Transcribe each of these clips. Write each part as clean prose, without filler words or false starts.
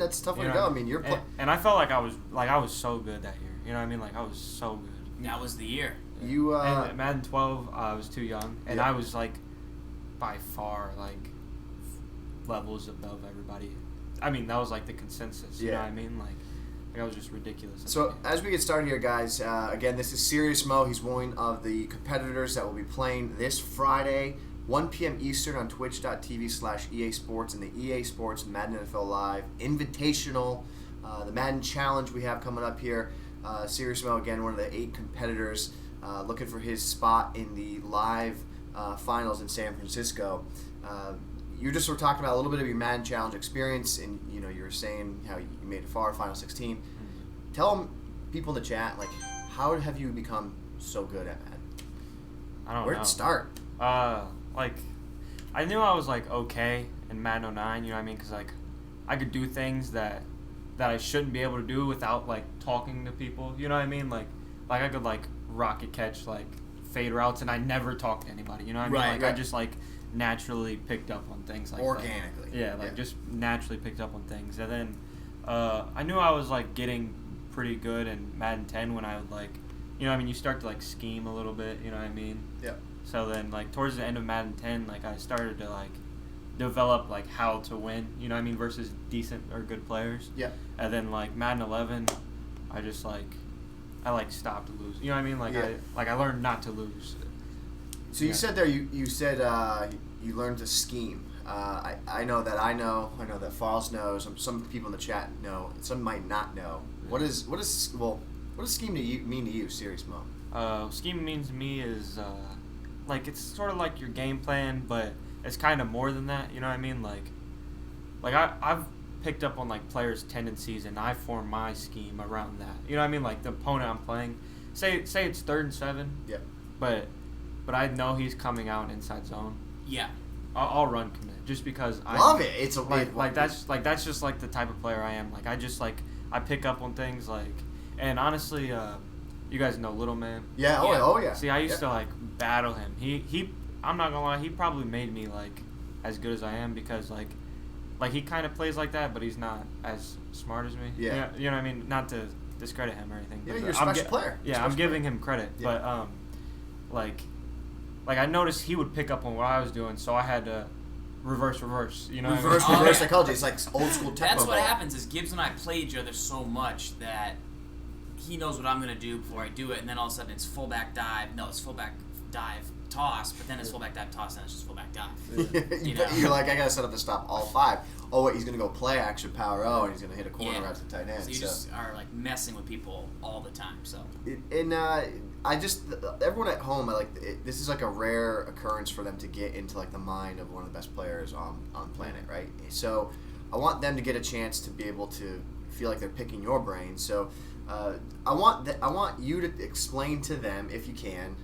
That's a tough way to go. I mean, you're and I felt like I was so good that year. You know what I mean? Like I was so good. That was the year. You and Madden 12, I was too young, and I was like by far like levels above everybody. I mean, that was like the consensus. You know what I mean? Like I was just ridiculous. So as we get started here, guys, again, this is Serious Mo. He's one of the competitors that will be playing this Friday, 1 p.m. Eastern on twitch.tv/EA Sports and the EA Sports Madden NFL Live Invitational, the Madden Challenge we have coming up here. Serious Mo, again, one of the 8 competitors looking for his spot in the live finals in San Francisco. You just were talking about a little bit of your Madden Challenge experience, and you were saying how you made it far, Final 16. Mm-hmm. Tell people in the chat, like, how have you become so good at Madden? I don't know. Where'd it start? Like, I knew I was like okay in Madden 09. You know what I mean? Because like, I could do things that I shouldn't be able to do without like talking to people. You know what I mean? Like I could like rocket catch like fade routes, and I never talked to anybody. You know what I mean? Right, like right. I just like naturally picked up on things like organically. That. Yeah, just naturally picked up on things. And then I knew I was like getting pretty good in Madden 10 when I would like, you know what I mean, you start to like scheme a little bit, you know what I mean? Yeah. So then like towards the end of Madden 10, like I started to like develop like how to win, you know what I mean, versus decent or good players. Yeah. And then like Madden 11, I just like stopped losing. You know what I mean? Like I learned not to lose. So you said there you said you learned to scheme. I know that Falls knows. Some people in the chat know. Some might not know. What does scheme mean to you, Serious Mo? Scheme means to me is like it's sort of like your game plan, but it's kind of more than that. You know what I mean? Like I've picked up on like players' tendencies, and I form my scheme around that. You know what I mean? Like the opponent I'm playing, say it's 3rd and 7. Yeah. But I know he's coming out inside zone. Yeah. I'll run commit just because I love it. It's a that's just like the type of player I am. Like I just like I pick up on things like, and honestly, you guys know Little Man. Yeah. Oh yeah. See, I used to like battle him. He I'm not gonna lie, he probably made me like as good as I am because like he kind of plays like that, but he's not as smart as me. Yeah. You know what I mean? Not to discredit him or anything. Yeah, but you're a special player. Yeah, I'm giving him credit, but like I noticed he would pick up on what I was doing, so I had to reverse. You know, reverse psychology. It's like old school techno. That's what happens. Is Gibbs and I play each other so much that he knows what I'm gonna do before I do it, and then all of a sudden it's fullback dive. No, it's fullback dive toss, but then it's fullback dive toss, and it's just fullback dive. You're like, I gotta set up to stop all 5. Oh wait, he's gonna go play action power O, and he's gonna hit a corner right to the tight end. So you just are like messing with people all the time. So everyone at home, this is like a rare occurrence for them to get into like the mind of one of the best players on planet, right? So I want them to get a chance to be able to feel like they're picking your brain. So I want you to explain to them, if you can,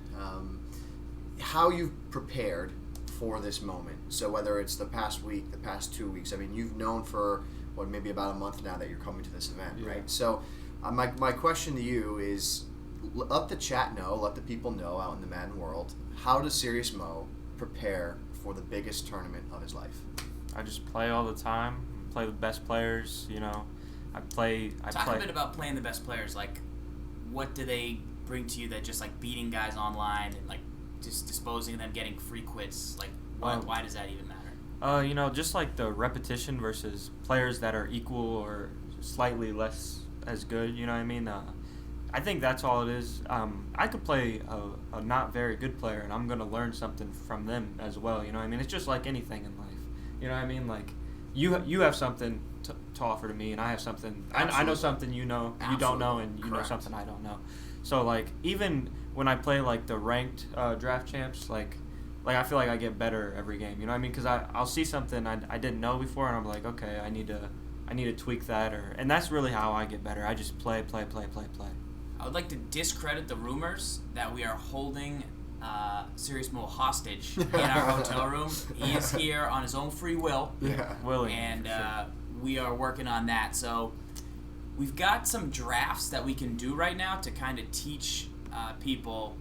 how you've prepared for this moment. So whether it's the past week, the past 2 weeks, I mean, you've known for maybe about a month now that you're coming to this event, right? So my question to you is, let the chat know, let the people know out in the Madden world, how does Serious Mo prepare for the biggest tournament of his life? I just play all the time, play the best players, you know. Talk a bit about playing the best players. Like, what do they bring to you that just like beating guys online and like just disposing of them, getting free quits? Like, why does that even matter? Just like the repetition versus players that are equal or slightly less as good. You know what I mean? I think that's all it is. I could play a not very good player, and I'm gonna learn something from them as well. You know what I mean? It's just like anything in life. You know what I mean? Like you have something to offer to me, and I have something. I know something you know you don't know, and you know something I don't know. So like even when I play like the ranked draft champs, like I feel like I get better every game. You know what I mean? Because I'll see something I didn't know before, and I'm like, okay, I need to tweak that, and that's really how I get better. I just play. I would like to discredit the rumors that we are holding Serious Mo hostage in our hotel room. He is here on his own free will. Yeah. Willing. And we are working on that. So we've got some drafts that we can do right now to kind of teach people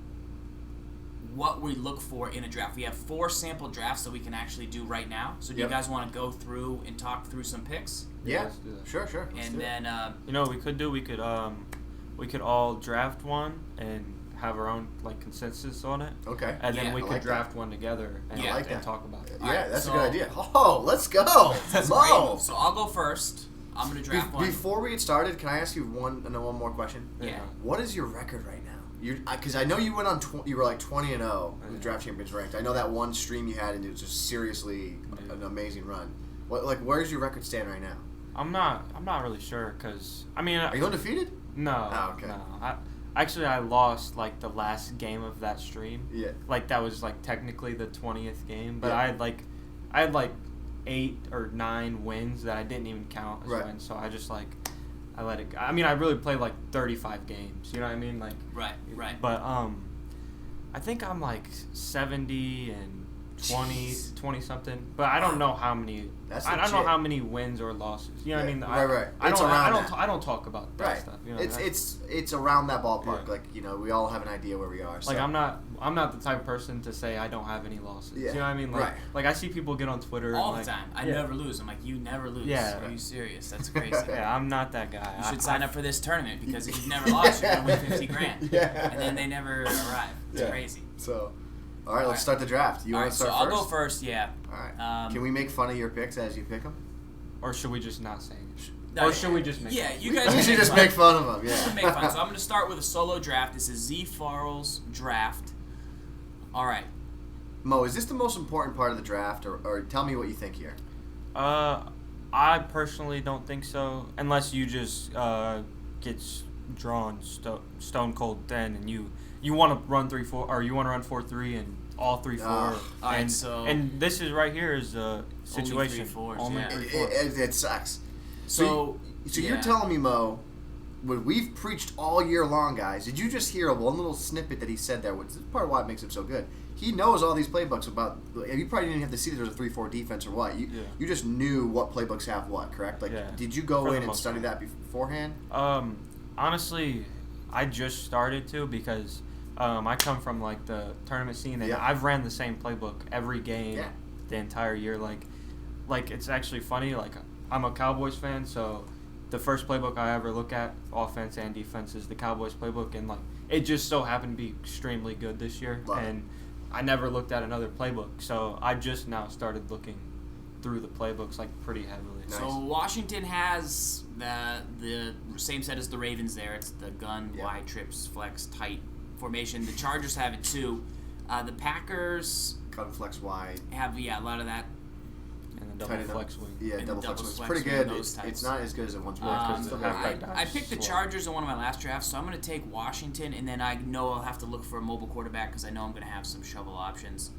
what we look for in a draft. We have 4 sample drafts that we can actually do right now. So do you guys want to go through and talk through some picks? Yeah, let's do that. Sure. And then you know what we could do? We could all draft one and have our own like consensus on it. Okay. And then we could like draft one together and, and talk about it. Yeah, that's a good idea. Oh, let's go. That's great. So I'll go first. I'm gonna draft one. Before we get started, can I ask you one more question? Yeah. What is your record right now? Because I know you went on. You were like 20-0 with Draft Champions ranked. I know that one stream you had, and it was just seriously an amazing run. Where's your record stand right now? I'm not really sure because I mean. Are you undefeated? No. Oh, okay. No. I lost like the last game of that stream. Yeah. Like that was like technically the 20th game, but Yeah. I had like 8 or 9 wins that I didn't even count as Right. wins. So I just I let it go. I mean, I really played like 35 games. You know what I mean? Like. Right. But I think I'm like 70 and 20 something. But I don't know how many. I don't know how many wins or losses. You know what I mean? Right. I don't talk about that stuff. You know, it's around that ballpark. Yeah. Like we all have an idea where we are. So. Like I'm not the type of person to say I don't have any losses. Yeah. You know what I mean? Like, like I see people get on Twitter all and the time. I never lose. I'm like, you never lose. Yeah. Are you serious? That's crazy. Yeah, I'm not that guy. You should sign up for this tournament because if you've never lost, you're gonna win $50,000. Yeah. And then they never arrive. It's crazy. So, all right, let's start the draft. You want to start so first? I'll go first. Yeah. All right. Can we make fun of your picks as you pick them? Or should we just not say it? No, or should we just make Yeah, fun? you guys. We should just make fun of them. We Yeah. should make fun. So I'm gonna start with a solo draft. This is Z Farrell's draft. All right. Mo, is this the most important part of the draft, or tell me what you think here? I personally don't think so, unless you just get drawn stone cold then, and you want to run 3-4, or you want to run 4-3 and all 3-4. All right, and this is right here is a situation. Only 3-4s, yeah. It sucks. So you're telling me, Mo, what we've preached all year long, guys. Did you just hear one little snippet that he said there? Which is part of why it makes him so good. He knows all these playbooks about. You probably didn't have to see that there's a 3-4 defense or what. You just knew what playbooks have what, correct? Did you go in and study that beforehand? Honestly, I just started to because I come from like the tournament scene and I've ran the same playbook every game the entire year. Like it's actually funny. Like I'm a Cowboys fan, so the first playbook I ever look at, offense and defense, is the Cowboys playbook, and like it just so happened to be extremely good this year. And I never looked at another playbook, so I just now started looking through the playbooks like pretty heavily. Nice. So Washington has the same set as the Ravens there. It's the gun, wide, trips, flex, tight formation. The Chargers have it too. The Packers gun, flex, wide have a lot of that. And the double flex wing. Yeah, and double flex wing. It's pretty wing, good. It's not as good as it once was. I picked the Chargers in one of my last drafts, so I'm going to take Washington, and then I know I'll have to look for a mobile quarterback because I know I'm going to have some shovel options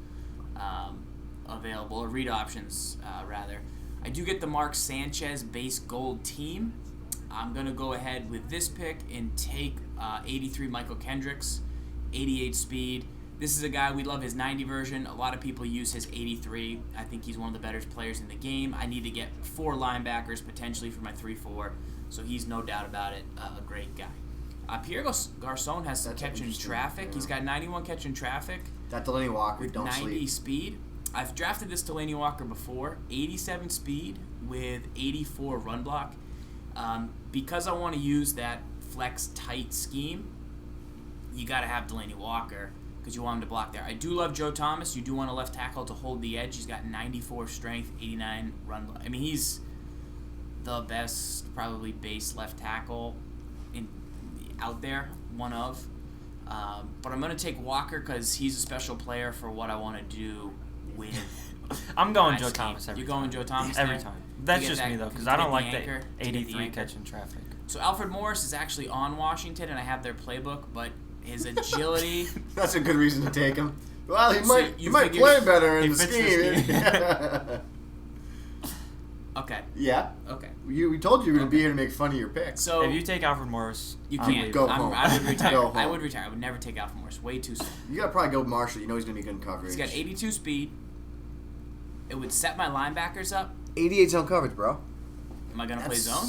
available, or read options, rather. I do get the Mark Sanchez base gold team. I'm going to go ahead with this pick and take 83 Michael Kendricks, 88 speed. This is a guy, we love his 90 version. A lot of people use his 83. I think he's one of the better players in the game. I need to get 4 linebackers potentially for my 3-4, so he's no doubt about it a great guy. Pierre Garçon has some catch in traffic. Yeah. He's got 91 catch in traffic. That Delaney Walker, with don't 90 sleep. Speed. I've drafted this Delaney Walker before. 87 speed with 84 run block. Because I want to use that flex tight scheme, you got to have Delaney Walker because you want him to block there. I do love Joe Thomas. You do want a left tackle to hold the edge. He's got 94 strength, 89 run block. I mean, he's the best probably base left tackle out there, one of. But I'm going to take Walker because he's a special player for what I want to do with. I'm going Joe Thomas every You're time. going Joe Thomas every there? time. That's just me though, because I don't like the 83 catch catching traffic. So Alfred Morris is actually on Washington, and I have their playbook, but his agility. That's a good reason to take him. Well, he might play better in the scheme. Okay. Yeah. Okay. We told you were going to be here to make fun of your picks. So if you take Alfred Morris, you can't go home. I would retire. Go home. I would retire. I would never take Alfred Morris. Way too soon. You got to probably go Marshall. You know he's going to be good in coverage. He's got 82 speed. It would set my linebackers up. 88 zone coverage, bro. Am I going to play zone?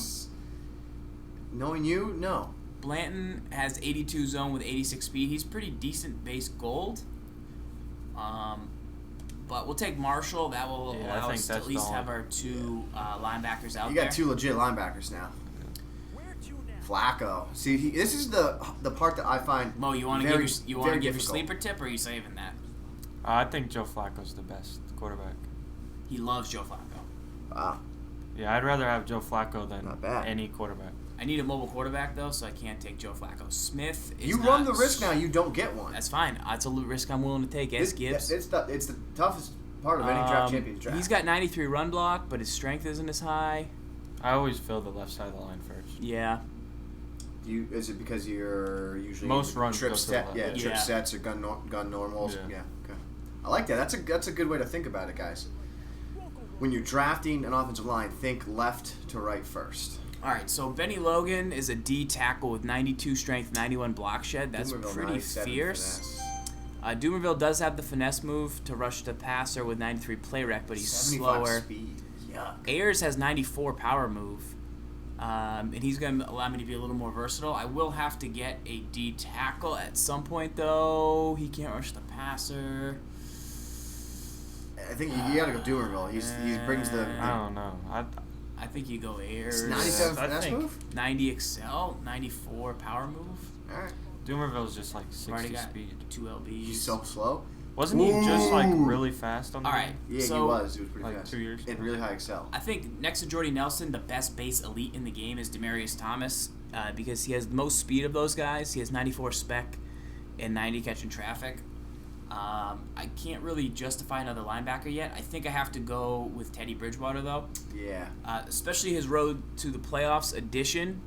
Knowing you, no. Blanton has 82 zone with 86 speed. He's pretty decent base gold. But we'll take Marshall. That will allow us to at least have our two linebackers out there. You got two legit linebackers now. Flacco. See, this is the part that I find Mo, you want to give your sleeper tip, or are you saving that? I think Joe Flacco's the best quarterback. He loves Joe Flacco. Wow. Yeah, I'd rather have Joe Flacco than Not bad. any quarterback. I need a mobile quarterback, though, so I can't take Joe Flacco. Smith is You run the risk now. You don't get one. That's fine. That's a risk I'm willing to take. Gibbs. It's the toughest part of any draft champions draft. He's got 93 run block, but his strength isn't as high. I always fill the left side of the line first. Yeah. Is it because you're usually most runs trip go to set? the left. Yeah, trip sets or gun normals. Yeah. Okay. I like that. That's a good way to think about it, guys. When you're drafting an offensive line, think left to right first. All right, so Benny Logan is a D tackle with 92 strength, 91 block shed. That's pretty fierce. Dumerville does have the finesse move to rush the passer with 93 play rec, but he's 75 slower. Speed. Yuck. Ayers has 94 power move, and he's going to allow me to be a little more versatile. I will have to get a D tackle at some point, though. He can't rush the passer. I think you got to go Dumerville. He brings the. I don't know. I think you go Ayers. 97 finesse move? 90 excel, 94 power move. All right. Dumerville's just like 60 Already got speed. 2 LBs. He's so slow. Wasn't he just like really fast on the All right. Yeah, so, he was. He was pretty like fast. 2 years. And really high excel. I think next to Jordy Nelson, the best base elite in the game is Demaryius Thomas because he has the most speed of those guys. He has 94 spec and 90 catching traffic. I can't really justify another linebacker yet. I think I have to go with Teddy Bridgewater, though. Yeah. Especially his road to the playoffs edition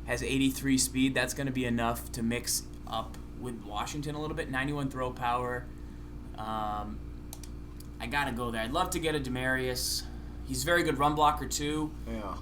has 83 speed. That's going to be enough to mix up with Washington a little bit. 91 throw power. I got to go there. I'd love to get a Demaryius. He's a very good run blocker, too,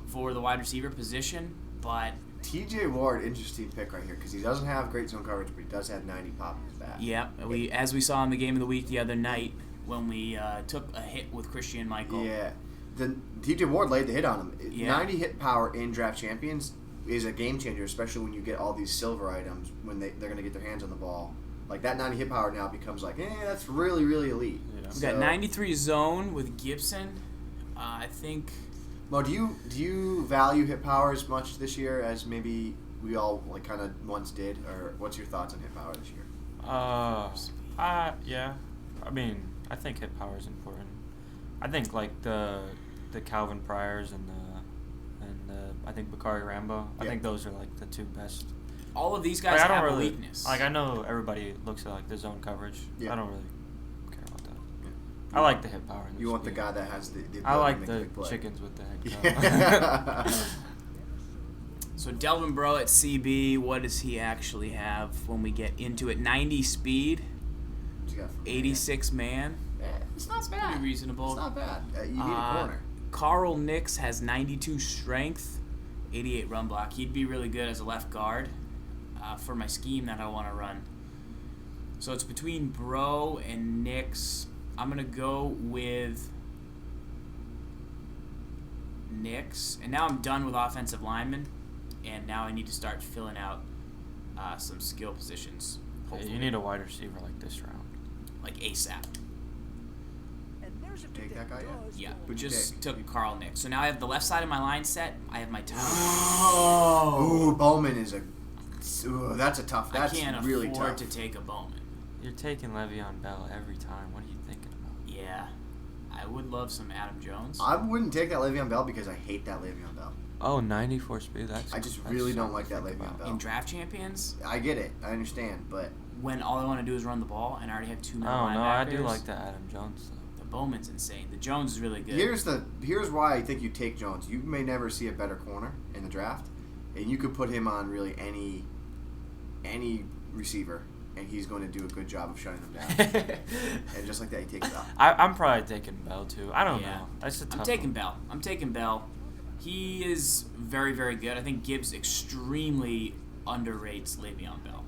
for the wide receiver position. But TJ Ward, interesting pick right here because he doesn't have great zone coverage, but he does have 90 pop in his back. yeah, as we saw in the game of the week the other night when we took a hit with Christian Michael. Yeah. The TJ Ward laid the hit on him. Yeah. 90 hit power in draft champions is a game changer, especially when you get all these silver items when they're going to get their hands on the ball. Like that 90 hit power now becomes like, that's really, really elite. Yeah. We got 93 zone with Gibson. I think. Mo, do you value hit power as much this year as maybe we all like kind of once did, or what's your thoughts on hit power this year? Yeah. I mean, I think hit power is important. I think like the Calvin Pryors and I think Bakari Rambo. I think those are like the two best. All of these guys have a weakness. Like I know everybody looks at like the zone coverage. Yeah. I don't really care about that. Yeah. I like the hit power. And You want the guy that has the ability I like to the make a play. chickens with the head. So Delvin Breaux at CB, what does he actually have when we get into it? 90 speed, 86 man. It's not bad. Pretty reasonable. It's not bad. You need a corner. Carl Nix has 92 strength, 88 run block. He'd be really good as a left guard for my scheme that I want to run. So it's between Breaux and Nix. I'm going to go with Nix. And now I'm done with offensive linemen. And now I need to start filling out some skill positions. Yeah, you need a wide receiver like this round. Like ASAP. Take that guy yet? Yeah, we just took Carl Nix. So now I have the left side of my line set. I have my top. Ooh, Bowman is that's a tough. That's I can't really afford tough. to take a Bowman. You're taking Le'Veon Bell every time. What are you thinking about? Yeah, I would love some Adam Jones. I wouldn't take that Le'Veon Bell because I hate that Le'Veon Bell. Oh, 94 speed. I just really don't like that Le'Veon Bell. In draft champions, I get it. I understand, but when all I want to do is run the ball and I already have two middle Oh linebackers. no, I do like the Adam Jones though. The Bowman's insane. The Jones is really good. here's why I think you take Jones. You may never see a better corner in the draft, and you could put him on really any receiver, and he's going to do a good job of shutting them down. And just like that, he takes it out. I'm probably taking Bell too. I don't know. That's a tough I'm taking one. Bell. I'm taking Bell. He is very, very good. I think Gibbs extremely underrates Le'Veon Bell.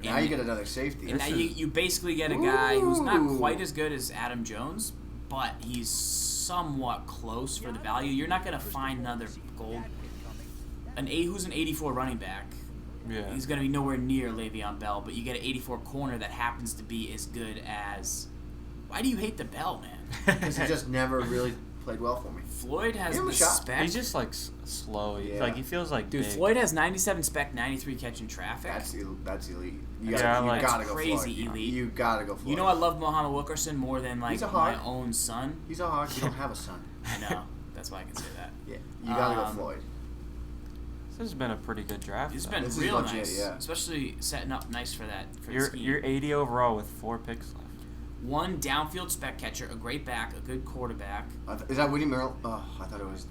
Now you get another safety. And now you basically get a guy who's not quite as good as Adam Jones, but he's somewhat close for the value. You're not going to find another gold. Who's an 84 running back Yeah. He's going to be nowhere near Le'Veon Bell, but you get an 84 corner that happens to be as good as... Why do you hate the Bell, man? Because he just never really played well for me. Floyd has Give him the a shot. spec. He's just like slow. Yeah. Like he feels like Dude, big. Floyd has 97 spec, 93 catch in traffic. That's elite. You Yeah, gotta, like- you gotta That's go crazy Floyd. elite. You gotta go Floyd. You know I love Muhammad Wilkerson more than like He's a my hawk. own son. He's a hawk. You don't have a son. I know. That's why I can say that. Yeah, you gotta go Um, Floyd. This has been a pretty good draft. It's though. been This is real legit, nice, yeah. especially setting up nice for that. For the You're scheme. 80 overall with 4 picks left. One downfield spec catcher, a great back, a good quarterback. Is that Woody Merrill? Oh, I thought it was.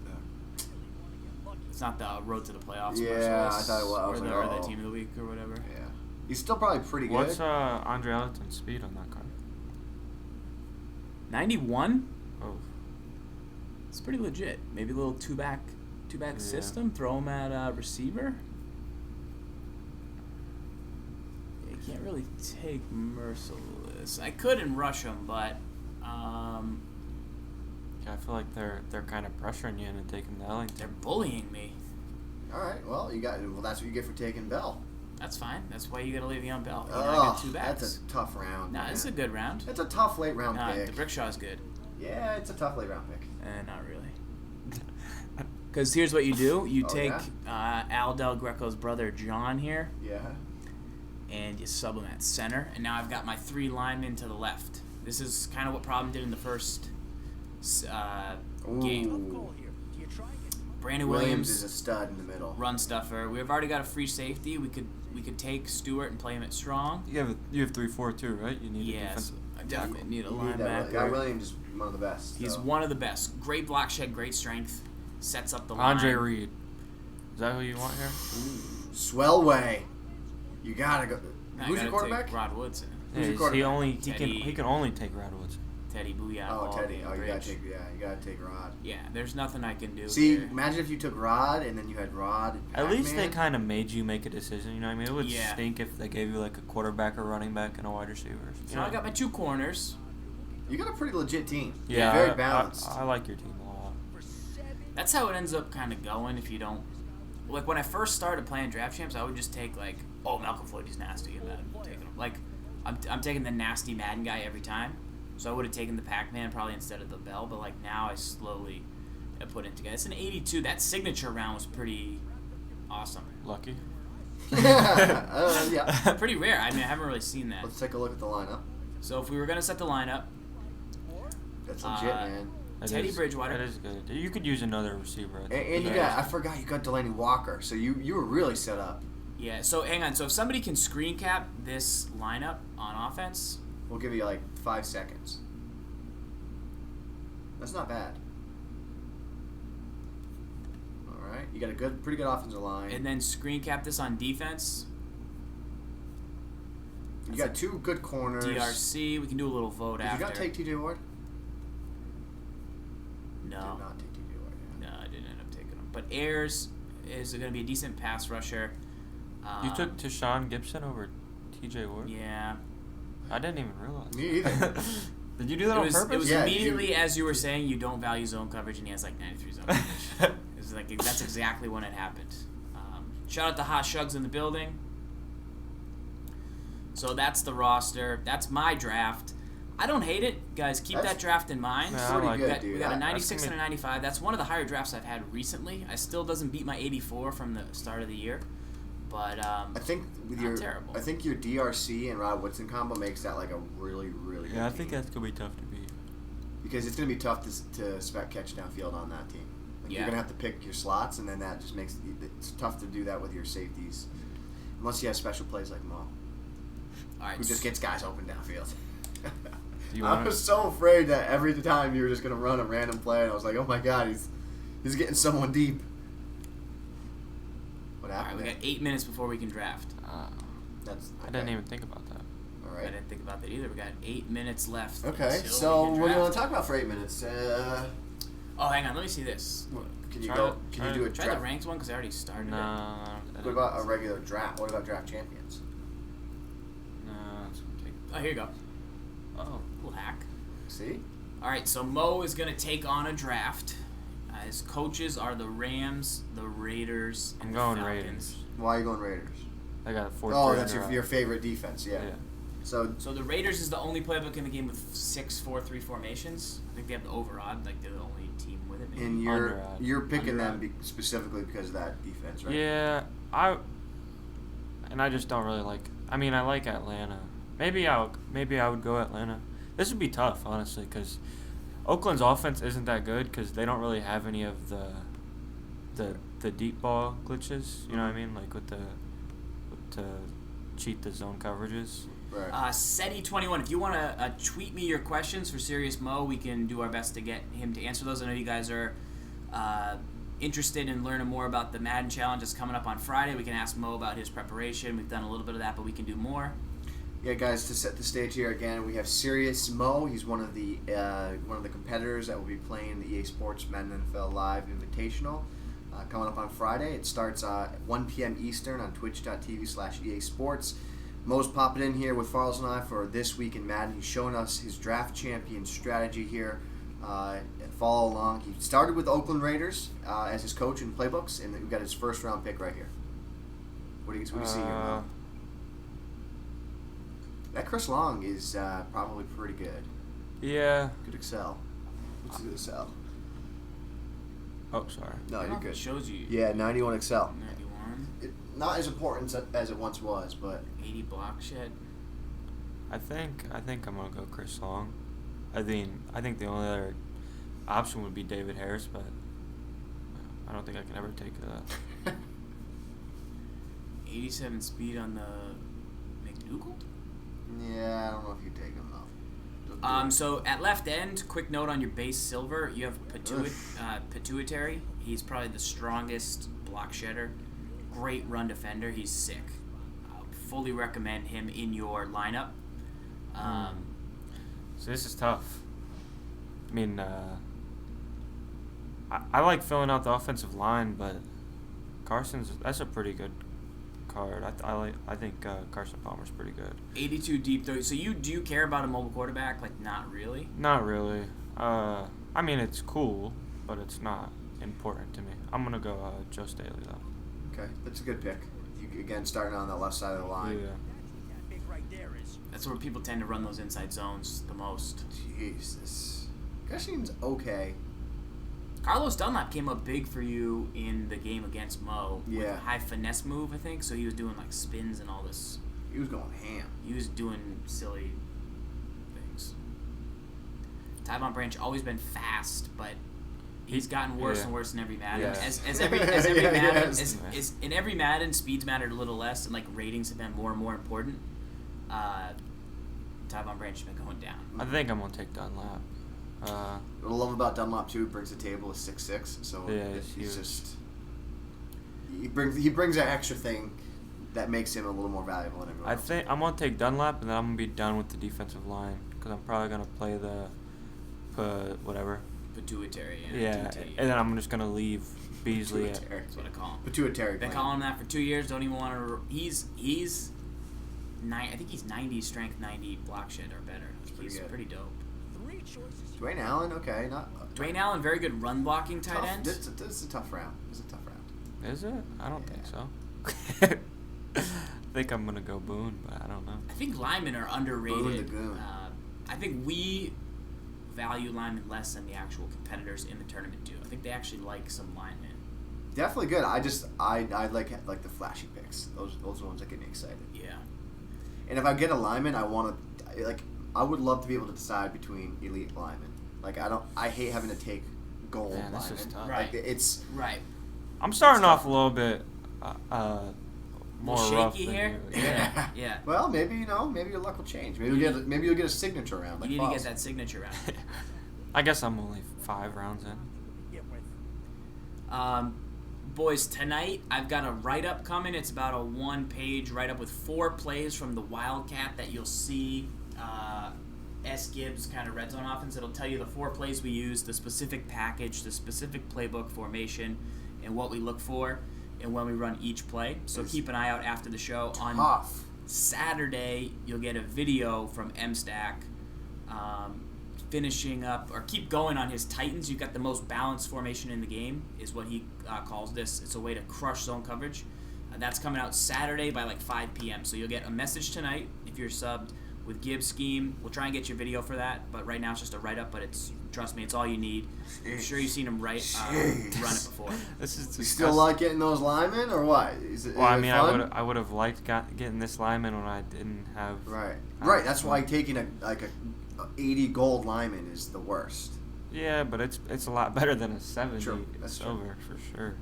It's not the road to the playoffs. Yeah, specialist, I thought it was. I was or like, the, or oh. the team of the week or whatever. Yeah, he's still probably pretty good. What's Andre Ellington's speed on that card? 91. Oh, It's pretty legit. Maybe a little two-back Yeah. system. Throw him at receiver. You can't really take Merciless. I could and rush him, but yeah, I feel like they're kind of pressuring you into taking the Ellington. they're bullying me. All right, well, that's what you get for taking Bell. That's fine. That's why you got to Le'Veon Bell. You know, I got Oh, two backs. that's a tough round. Nah, man. it's a good round. It's a tough late round Nah, pick. the Brickshaw's good. Yeah, it's a tough late round pick. Not really. Because here's what you do. You Oh, take Al Del Greco's brother, John, here, Yeah. and you sub him at center. And now I've got my 3 linemen to the left. This is kind of what Problem did in the first game. Ooh. Brandon Williams Williams, is a stud in the middle. run stuffer. We've already got a free safety. We could take Stewart and play him at strong. You have 3-4-2, right? You need a Yes, defensive I definitely tackle. need a You need that. linebacker. Yeah, Williams is one of the best. He's so. one of the best. Great block shed, great strength. Sets up the line. Andre Reed. Is that who you want here? Swellway. You gotta go. Now I Who's your gotta quarterback? take Rod Woodson. Who's your he quarterback? can only take Rod Woodson. Teddy Booyah. Oh, all Teddy. day Oh, you bridge. gotta take Rod. Yeah, there's nothing I can do. See, here. imagine if you took Rod and then you had Rod. And At least they Pac-Man. kind of made you make a decision. You know what I mean? It would Yeah. stink if they gave you like a quarterback, a running back, and a wide receiver. So I got my 2 corners. You got a pretty legit team. Yeah, Very I- balanced. I like your team a lot. That's how it ends up kind of going if you don't. Like when I first started playing draft champs, I would just take like, oh, Malcolm Floyd, he's nasty, and then taking him. Like, I'm taking the nasty Madden guy every time. So I would have taken the Pac-Man probably instead of the Bell, but like now I slowly put it together. It's an 82. That signature round was pretty awesome. Lucky. Yeah. Pretty rare. I mean, I haven't really seen that. Let's take a look at the lineup. So if we were gonna set the lineup, That's legit, man. That Teddy is- Bridgewater. That is good. You could use another receiver. I think. And you got, I forgot you got Delaney Walker, so you were really set up. yeah. So hang on. So if somebody can screen cap this lineup on offense, We'll give you like 5 seconds. That's not bad. All right, you got a pretty good offensive line. and then screen cap this on defense, you got 2 good corners. DRC. We can do a little vote Did after. you not take TJ Ward? No. Did not take TJ Ward. Yeah. No, I didn't end up taking him. But Ayers is going to be a decent pass rusher. You took Tashawn Gibson over T.J. Ward. Yeah. I didn't even realize. Me either. Did you do that on purpose? It was Yeah, immediately as you were saying you don't value zone coverage, and he has like 93 zone coverage. It was like that's exactly when it happened. Shout out to Hot Shugs in the building. So that's the roster. That's my draft. I don't hate it, guys. Keep That's that draft in mind. Yeah, I Pretty like good, it. dude. We got a I- 96 and a 95. That's one of the higher drafts I've had recently. I still doesn't beat my 84 from the start of the year, but I think with not your terrible. I think your DRC and Rod Woodson combo makes that like a really really good Yeah, I team. think that's gonna be tough to beat. Because it's gonna be tough to spec catch downfield on that team. Like Yeah. You're gonna have to pick your slots, and then that just makes it's tough to do that with your safeties, unless you have special plays like Mo, all right. who just gets guys open downfield. Do you I want was so afraid that every time you were just gonna run a random play, and I was like, oh my god, he's getting someone deep. What All right, happened? we got 8 minutes before we can draft. That's I didn't even think about that. All I right. didn't think about that either. We got 8 minutes left. Okay, until so we can what do you want draft. to talk about for 8 minutes? Oh, hang on. Let me see this. Can you Try go? to- Can try you do a Try the draft? ranked one because I already started No. What about a regular draft? What about draft champions? No, it's gonna take. it. Oh, here you go. Oh. Little hack. See? All right, so Mo is going to take on a draft. His coaches are the Rams, the Raiders, and I'm the going Falcons. Raiders. Why are you going Raiders? They got 4. Oh, that's your favorite defense, yeah. So the Raiders is the only playbook in the game with 6-4-3 formations. I think they have the over-odd, like they're the only team with it. Maybe. And you're picking them specifically because of that defense, right? Yeah, I just don't really like. I mean, I like Atlanta. Maybe I would go Atlanta. This would be tough, honestly, because Oakland's offense isn't that good because they don't really have any of the deep ball glitches. You know what I mean? Like to cheat the zone coverages. Right. SETI21, if you want to tweet me your questions for Serious Mo, we can do our best to get him to answer those. I know you guys are interested in learning more about the Madden Challenge that's coming up on Friday. We can ask Mo about his preparation. We've done a little bit of that, but we can do more. Yeah, guys, to set the stage here again, we have Serious Mo. He's one of the competitors that will be playing the EA Sports Madden NFL Live Invitational coming up on Friday. It starts at 1 p.m. Eastern on twitch.tv/EA Sports. Mo's popping in here with Farles and I for This Week in Madden. He's showing us his draft champion strategy here. Follow along. He started with Oakland Raiders as his coach in playbooks, and we've got his first round pick right here. What do you see here, Mo? That Chris Long is probably pretty good. Yeah. Good Excel. What's good Excel? Oh, sorry. No, you're good. It shows you. Yeah, 91 Excel. 91. Not as important as it once was, but 80 block shed. I think I'm gonna go Chris Long. I think the only other option would be David Harris, but I don't think I can ever take that. 87 speed on the McDougal? Yeah, I don't know if you take him though. So at left end, quick note on your base silver, you have Pituitary. He's probably the strongest block shedder. Great run defender. He's sick. Fully recommend him in your lineup. So this is tough. I mean, I like filling out the offensive line, but that's a pretty good card. I think Carson Palmer's pretty good. 82 deep though. So do you care about a mobile quarterback? Like not really. Not really. I mean it's cool, but it's not important to me. I'm gonna go Joe Staley though. Okay, that's a good pick. Again, starting on the left side of the line. Yeah. That's where people tend to run those inside zones the most. Jesus. Gushing's okay. Carlos Dunlap came up big for you in the game against Mo with Yeah. a high finesse move, I think. So he was doing like spins and all this. He was going ham. He was doing silly things. Tyvon Branch always been fast, but he's gotten worse and worse in every Madden. Yeah. As every Madden, Yes. as in every Madden, speeds mattered a little less, and like ratings have been more and more important. Tyvon Branch has been going down. I think I'm gonna take Dunlap. What I love about Dunlop too, brings the table is 6'6", so Yeah, he's just he brings that extra thing that makes him a little more valuable than everyone I else. think I'm gonna take Dunlap, and then I'm gonna be done with the defensive line because I'm probably gonna play the whatever. Pituitary. Yeah, TT. and then I'm just gonna leave Beasley. Pituitary. That's what I call him. Pituitary. Been calling him that for 2 years. Don't even want to. He's I think he's 90 strength, 90 block shed or better. He's good. pretty dope. Dwayne Allen, okay, not Dwayne Allen, very good run blocking tight tough. end. This is a tough round. Is it? I don't think so. I think I'm gonna go Boone, but I don't know. I think linemen are underrated. Boone the goon. I think we value linemen less than the actual competitors in the tournament do. I think they actually like some linemen. Definitely good. I like the flashy picks. Those are the ones that get me excited. Yeah. And if I get a lineman, I would love to be able to decide between elite linemen. Like I hate having to take gold Man, this linemen. is tough. Right. Like it's Right. I'm starting off a little bit more shaky rough than here? you. Yeah. Yeah. well, maybe your luck will change. Maybe you'll get a signature round. Like You need to Foss. get that signature round. I guess I'm only 5 rounds in. Boys, tonight I've got a write-up coming. It's about a 1-page write-up with 4 plays from the Wildcat that you'll see. S. Gibbs kind of red zone offense. It'll tell you the 4 plays we use, the specific package, the specific playbook formation, and what we look for, and when we run each play. So keep an eye out after the show. On Tough. Saturday, you'll get a video from MStack finishing up, or keep going on his Titans. You've got the most balanced formation in the game, is what he calls this. It's a way to crush zone coverage. That's coming out Saturday by like 5 p.m. So you'll get a message tonight if you're subbed with Gibbs Scheme. We'll try and get your video for that, but right now it's just a write-up, but trust me, it's all you need. I'm sure you've seen him run it before. This is you still like getting those linemen, or what? Well, I would have liked getting this lineman when I didn't have... Right. That's why taking a 80 gold lineman is the worst. Yeah, but it's a lot better than a 70 True. That's silver, for sure.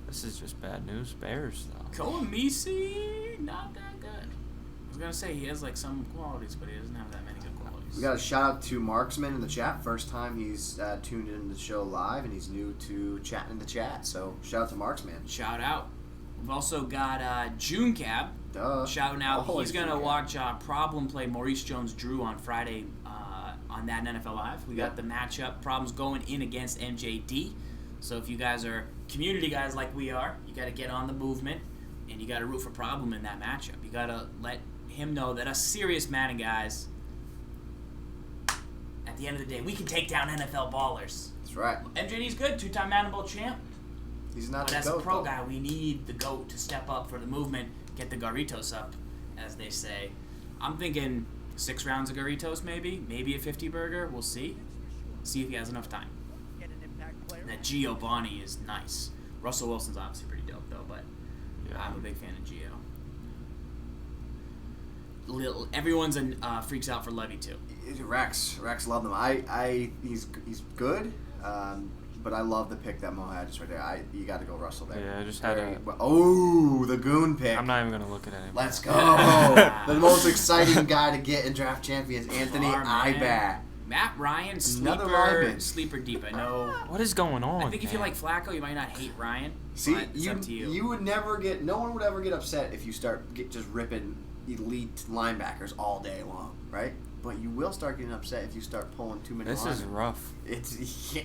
This is just bad news. Bears, though. Koemisi, not that good. I was going to say he has like some qualities, but he doesn't have that many good qualities. We got a shout out to Marksman in the chat. First time he's tuned in the show live, and he's new to chatting in the chat. So shout out to Marksman. Shout out. We've also got June Cab. Shouting out. He's going to watch Problem play Maurice Jones-Drew on Friday on that NFL Live. We got the matchup. Problems going in against MJD. So if you guys are community guys like we are, you got to get on the movement, and you got to root for Problem in that matchup. You got to let him know that us serious Madden guys, at the end of the day, we can take down NFL ballers. That's right. MJD's good, 2-time Madden Bowl champ. He's not but the as GOAT, a pro though. guy, we need the GOAT to step up for the movement, get the Garritos up, as they say. I'm thinking 6 rounds of Garritos, maybe a 50 burger. We'll see. See if he has enough time. That Giovanni is nice. Russell Wilson's obviously pretty dope, though, but yeah. I'm a big fan of Gio. Everyone's freaks out for Levy, too. Rex loved him. He's good, but I love the pick that Mo had just right there. You got to go Russell there. Yeah, I just had a... Oh, the goon pick. I'm not even going to look at it anymore. Let's go. The most exciting guy to get in Draft Champions, Anthony Ibat. Matt Ryan, sleeper deep. I know. What is going on? I think if you like Flacco, you might not hate Ryan. See, it's up to you. You would never get. No one would ever get upset if you start just ripping elite linebackers all day long, right? But you will start getting upset if you start pulling too many. This linemen. is rough.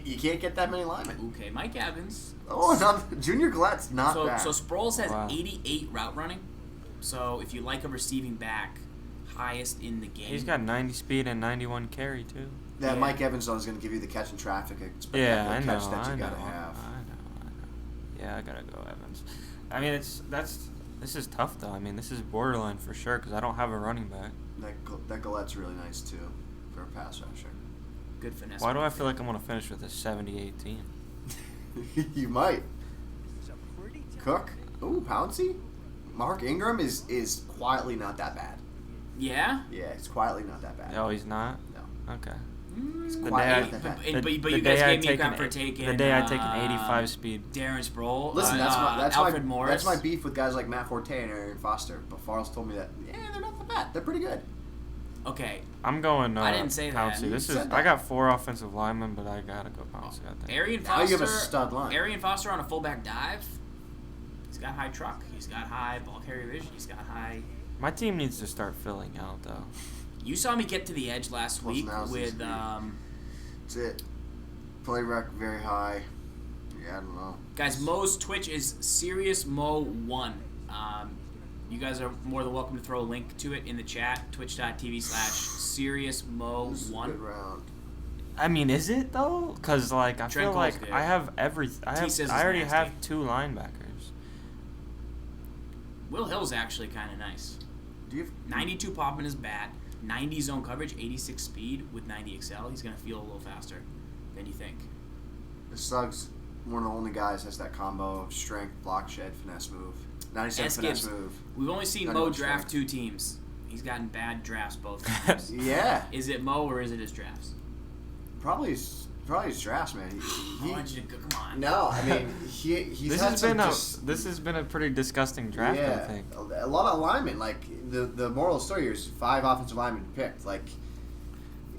You can't get that many linemen. Okay, Mike Evans. Junior Glad's not bad. So Sproles has 88 route running. So if you like a receiving back, highest in the game. He's got 90 speed and 91 carry too. That Mike Evans is going to give you the catch and traffic. Yeah, I know. Catch that you gotta have. I know. Yeah, I gotta go Evans. I mean, this is tough though. I mean, this is borderline for sure because I don't have a running back. That Galette's really nice too for a pass rusher. Good finesse. Why do I feel like I'm gonna finish with a 70-18? You might. Cook. Ooh, Pouncey. Mark Ingram is quietly not that bad. Yeah? Yeah, it's quietly not that bad. No, he's not? No. Okay. It's The quietly day not that bad. But you guys gave me crap for taking... The day I take an 85 speed. Darren Sproul. Listen, Alfred Morris. That's my beef with guys like Matt Forte and Arian Foster. But Farrell's told me that, they're not that bad. They're pretty good. Okay. I'm going I didn't say that. Pouncey. I got 4 offensive linemen, but I gotta go Pouncey, I think. Arian Now you Foster... have a stud line. Arian Foster on a fullback dive. He's got high truck. He's got high ball carrier vision. He's got high... My team needs to start filling out, though. You saw me get to the edge last week with... That's it. Play rec very high. Yeah, I don't know. Guys, Mo's Twitch is SeriousMo1. You guys are more than welcome to throw a link to it in the chat. Twitch.tv/SeriousMo1. This is a good round. I mean, is it, though? Because, I feel like good. I have everything. I already have 2 linebackers. Will Hill's actually kind of nice. Do you have 92 pop in his bat, 90 zone coverage, 86 speed with 90 XL. He's going to feel a little faster than you think. The Suggs, one of the only guys has that combo of strength, block shed, finesse move. 97 finesse move. We've only seen Mo draft 2 teams. He's gotten bad drafts both times. Yeah. Is it Mo or is it his drafts? Probably his drafts, man. I want you to go, come on. No, I mean he's this had this has been a pretty disgusting draft. Yeah, I think a lot of linemen. Like the moral of the story here is 5 offensive linemen picked. Like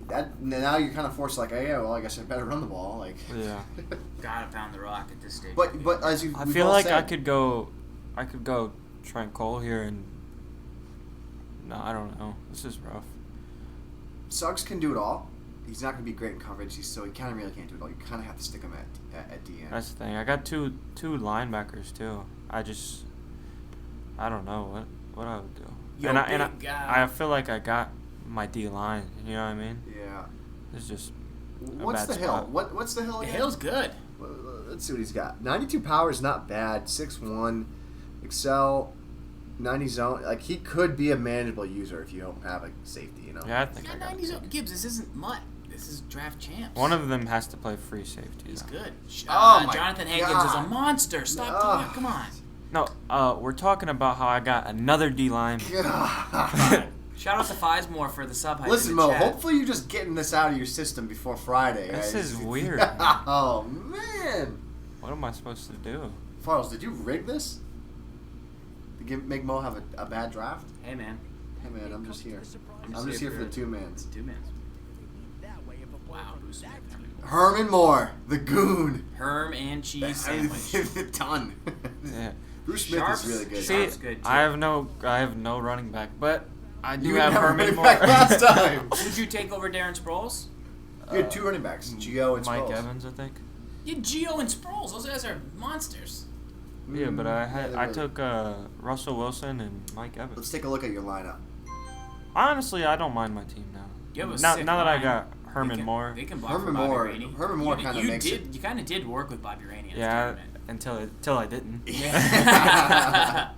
that. Now you're kind of forced. Like, oh yeah, well I guess I better run the ball. Like yeah. Gotta pound the rock at this stage. But as you, I feel like I could go Trent Cole here and no, I don't know. This is rough. Suggs can do it all. He's not going to be great in coverage, so he kind of really can't do it all. You kind of have to stick him at DN. That's the thing. I got two linebackers too. I don't know what I would do. I feel like I got my D line. You know what I mean? Yeah. It's just what's the spot. hill? What's the hill again? The hill's good. Let's see what he's got. 92 power is not bad. 6'1", Excel, 90 zone. Like, he could be a manageable user if you don't have a safety, you know? Yeah, I think I got 90 zone. Gibbs, this isn't MUT. This is draft champs. One of them has to play free safety. He's good. my Jonathan Hankins is a God. monster. Stop talking. Come on. No, we're talking about how I got another D-line. God. Shout out to Sizemore for the sub hype. Listen, in the Mo, chat. hopefully you're just getting this out of your system before Friday. This right? is weird. Oh, man. What am I supposed to do? Farles, did you rig this? To make Mo have a bad draft? Hey, man. Hey, man, I'm just here. I'm just here for the two-mans. Two-mans. Wow, Bruce Smith. Herman Moore, the goon. Herm and cheese sandwich. Done. Yeah. Bruce Smith Sharps. is really good. See, Sounds good, too. I have no running back, but I do You have had a Herman running Moore. back last time. Who'd you take over Darren Sproles? You had 2 running backs, Gio and Mike Sproles. Evans, I think. You had Gio and Sproles. Those guys are monsters. Yeah, but I Yeah, took Russell Wilson and Mike Evans. Let's take a look at your lineup. Honestly, I don't mind my team now. You have a Now sick that I line. Got Herman Moore. They can block Herman for Bobby Moore. Rainey. Herman Moore kinda makes it. You kind of did work with Bobby Rainey. In Yeah, this until I didn't. tournament.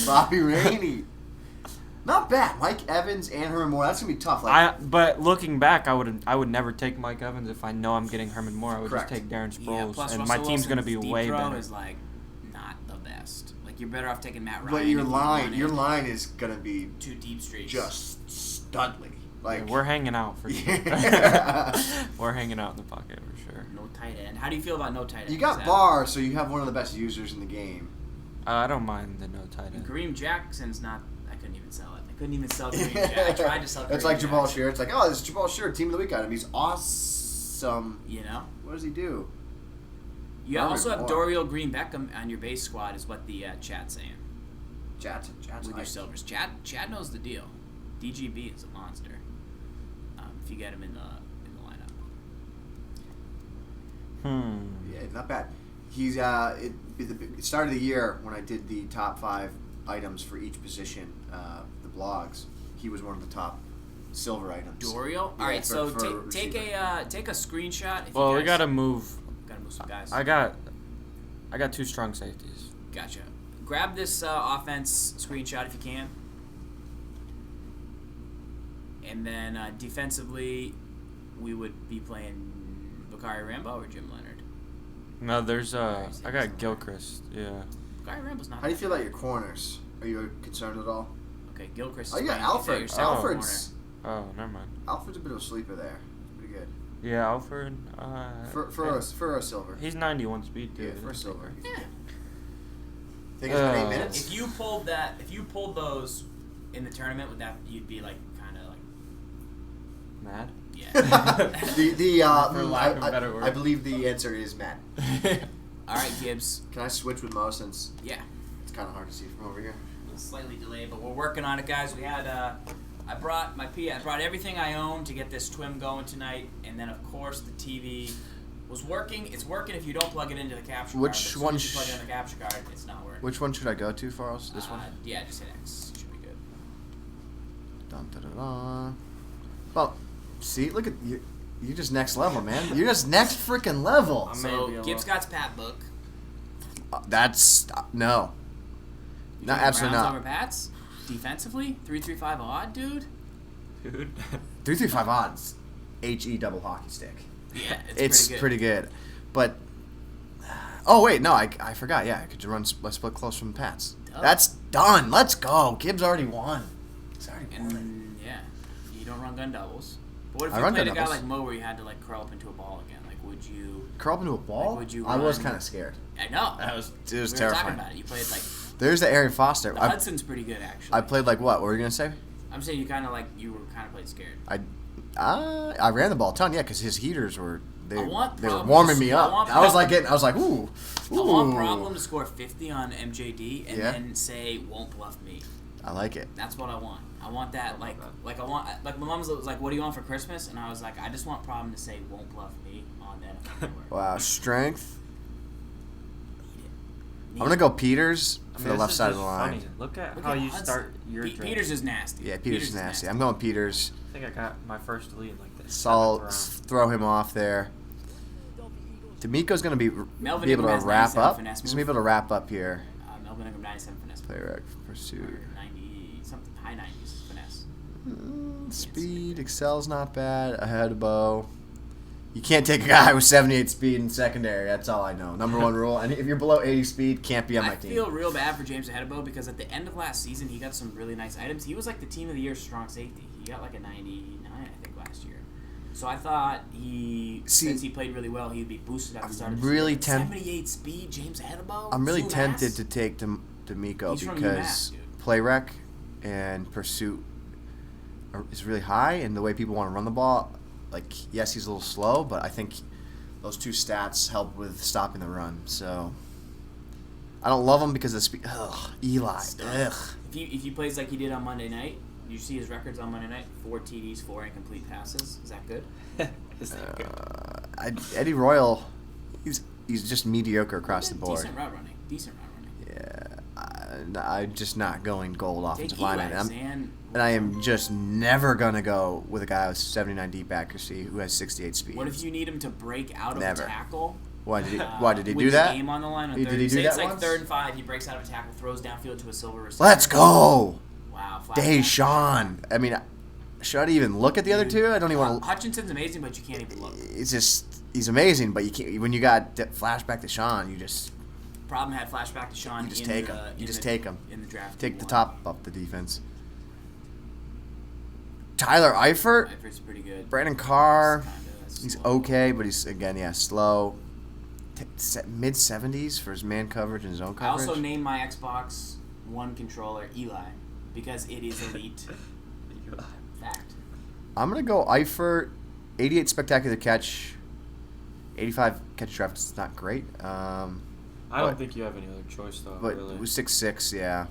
Bobby Rainey. Not bad. Mike Evans and Herman Moore. That's gonna be tough. Like, But looking back, I would never take Mike Evans if I know I'm getting Herman Moore. I would Correct. just take Darren Yeah, Sproles, plus and Russell my team's gonna be Wilson's deep way throw better. is like not the best. Like you're better off taking Matt Ryan. but if you your wanted. line is gonna be Two deep streets. just studly. Like Yeah, we're hanging out for sure. Yeah. We're hanging out in the pocket for sure. No tight end. How do you feel about no tight end? You got Barr, so you have one of the best users in the game. I don't mind the no tight end. Kareem Jackson's not. I couldn't even sell it. I couldn't even sell Kareem Jackson. I tried to sell Kareem It's like Jabal Jackson. Shear. It's like, oh, this is Jabal Shear, team of the week item. He's awesome. You know. What does he do? You Herman also have Moore. Dorial Green Beckham on your base squad, is what the chat's saying. Chat's With your hype. silvers. Chad knows the deal. DGB is a monster. If you get him in the lineup. Yeah, not bad. He's at the start of the year when I did the top 5 items for each position, the blogs. He was one of the top silver items. Dorial. Yeah, All right, for so take receiver. a screenshot. If Well, you we guys, gotta move. gotta move some guys. I got 2 strong safeties. Gotcha. Grab this offense screenshot if you can. And then defensively, we would be playing Bakari Rambo or Jim Leonard. No, there's I got Gilchrist. Yeah. Bakari Rambo's not. How do you bad. feel about your corners? Are you concerned at all? Okay, Gilchrist. Oh, is you got playing- he's at your Alfred. second Alfred's Oh, never mind. Alfred's a bit of a sleeper there. Pretty good. Yeah, Alfred. For a silver. He's 91 speed too. Yeah, for a That's silver. corner. Yeah. Think it's been 8 minutes. If you pulled those in the tournament, would that you'd be like kind of like Mad. yeah. For lack of a better word. I believe the answer is Matt. All right, Gibbs. Can I switch with Mo since Yeah. it's kind of hard to see from over here? Slightly delayed, but we're working on it, guys. We had I brought everything I own to get this TWIM going tonight, and then of course the TV was working. It's working if you don't plug it into the capture card. Which but one as soon as you plug it in the capture card, it's not working. Which one should I go to, Farles? This one? Yeah, just hit X. Should be good. Dun, dun, dun, dun. Well, see, look at you. You're just next level, man. You're just next freaking level. I'm So maybe a Gibbs little- Got's Pat book. That's no. You No, taking absolutely Browns not. over Pats defensively, 3-3-5 odd, dude. Dude. 335 odds. HE double hockey stick. Yeah, It's pretty good. pretty good. But oh wait, no, I forgot. Yeah, I could run a split close from the Pats. Duh. That's done. Let's go. Gibbs already won. He's already won. And yeah, you don't run gun doubles. But what if I you run played a gun guy doubles. like Mo where you had to like curl up into a ball again? Like, would you? Curl up into a ball? Like, would you I was run- kind of scared. I know. It was we were terrifying. talking about it. You played like There's the Aaron Foster. the I Hudson's pretty good actually. played like what? What were you gonna say? I'm saying you kind of played scared. I ran the ball a ton, yeah, because his heaters were they I want were Problem warming to- me I up. want I was Problem- like ooh. I want Problem to score 50 on MJD and Yeah. then say won't bluff me. I like it. That's what I want. I want that like I want like my mom was like, "What do you want for Christmas?" And I was like, "I just want Problem to say won't bluff me on that." Wow, strength. Need I'm gonna go Peters I for mean, the this left is side of just the line. funny. Look at Look how at you Hudson. start your draft. Peters is nasty. Yeah, Peters is nasty. I'm going Peters. I think I got my first lead like this. So I'll 7th throw him off there. D'Amico's gonna be Melvin able to Ingram has wrap 97 up. finesse He's gonna be move. able to wrap up here. Melvin minimum 97 finesse. Player X pursuit. Or 90 something, high 90s finesse. Speed, Excel's not bad. Ahead of Bo. You can't take a guy with 78 speed in secondary. That's all I know. Number one rule. And if you're below 80 speed, can't be on my team. I feel real bad for James Ahedebo because at the end of last season, he got some really nice items. He was like the team of the year strong safety. He got like a 99, I think, last year. So I thought since he played really well, he'd be boosted at the start of the season. 78 speed, James Ahedebo. I'm really tempted to take D'Amico because play rec and pursuit is really high, and the way people want to run the ball, like, yes, he's a little slow, but I think those two stats help with stopping the run. So I don't love him because of the speed. Ugh, Eli. Ugh. If he plays like he did on Monday night, you see his records on Monday night: 4 TDs, 4 incomplete passes. Is that good? Is that good? Eddie Royal, he's just mediocre across the board. Decent route running. Yeah, I'm just not going gold offensive lineman. And I am just never going to go with a guy with 79 deep accuracy who has 68 speed. What if you need him to break out of a tackle? Why did he do that? Game on the line on did third. he do that It's like once? 3rd and 5. He breaks out of a tackle, throws downfield to a silver receiver. Let's go! Wow. Deshaun. I mean, should I even look at the other two? I don't even want to. Hutchinson's amazing, but you can't even look. He's amazing, but you can't. When you got flashback to Sean, you just. Problem had flashback to Sean. You just take him. You just take him. In the draft. Take the top up the defense. Tyler Eifert. Eifert's pretty good. Brandon Carr. He's slow. okay, but he's slow. Mid 70s for his man coverage and zone coverage. I also named my Xbox One controller Eli because it is elite. Fact. I'm gonna go Eifert. 88 spectacular catch. 85 catch draft. It's not great. I don't think you have any other choice though. But really. it was 6'6", yeah.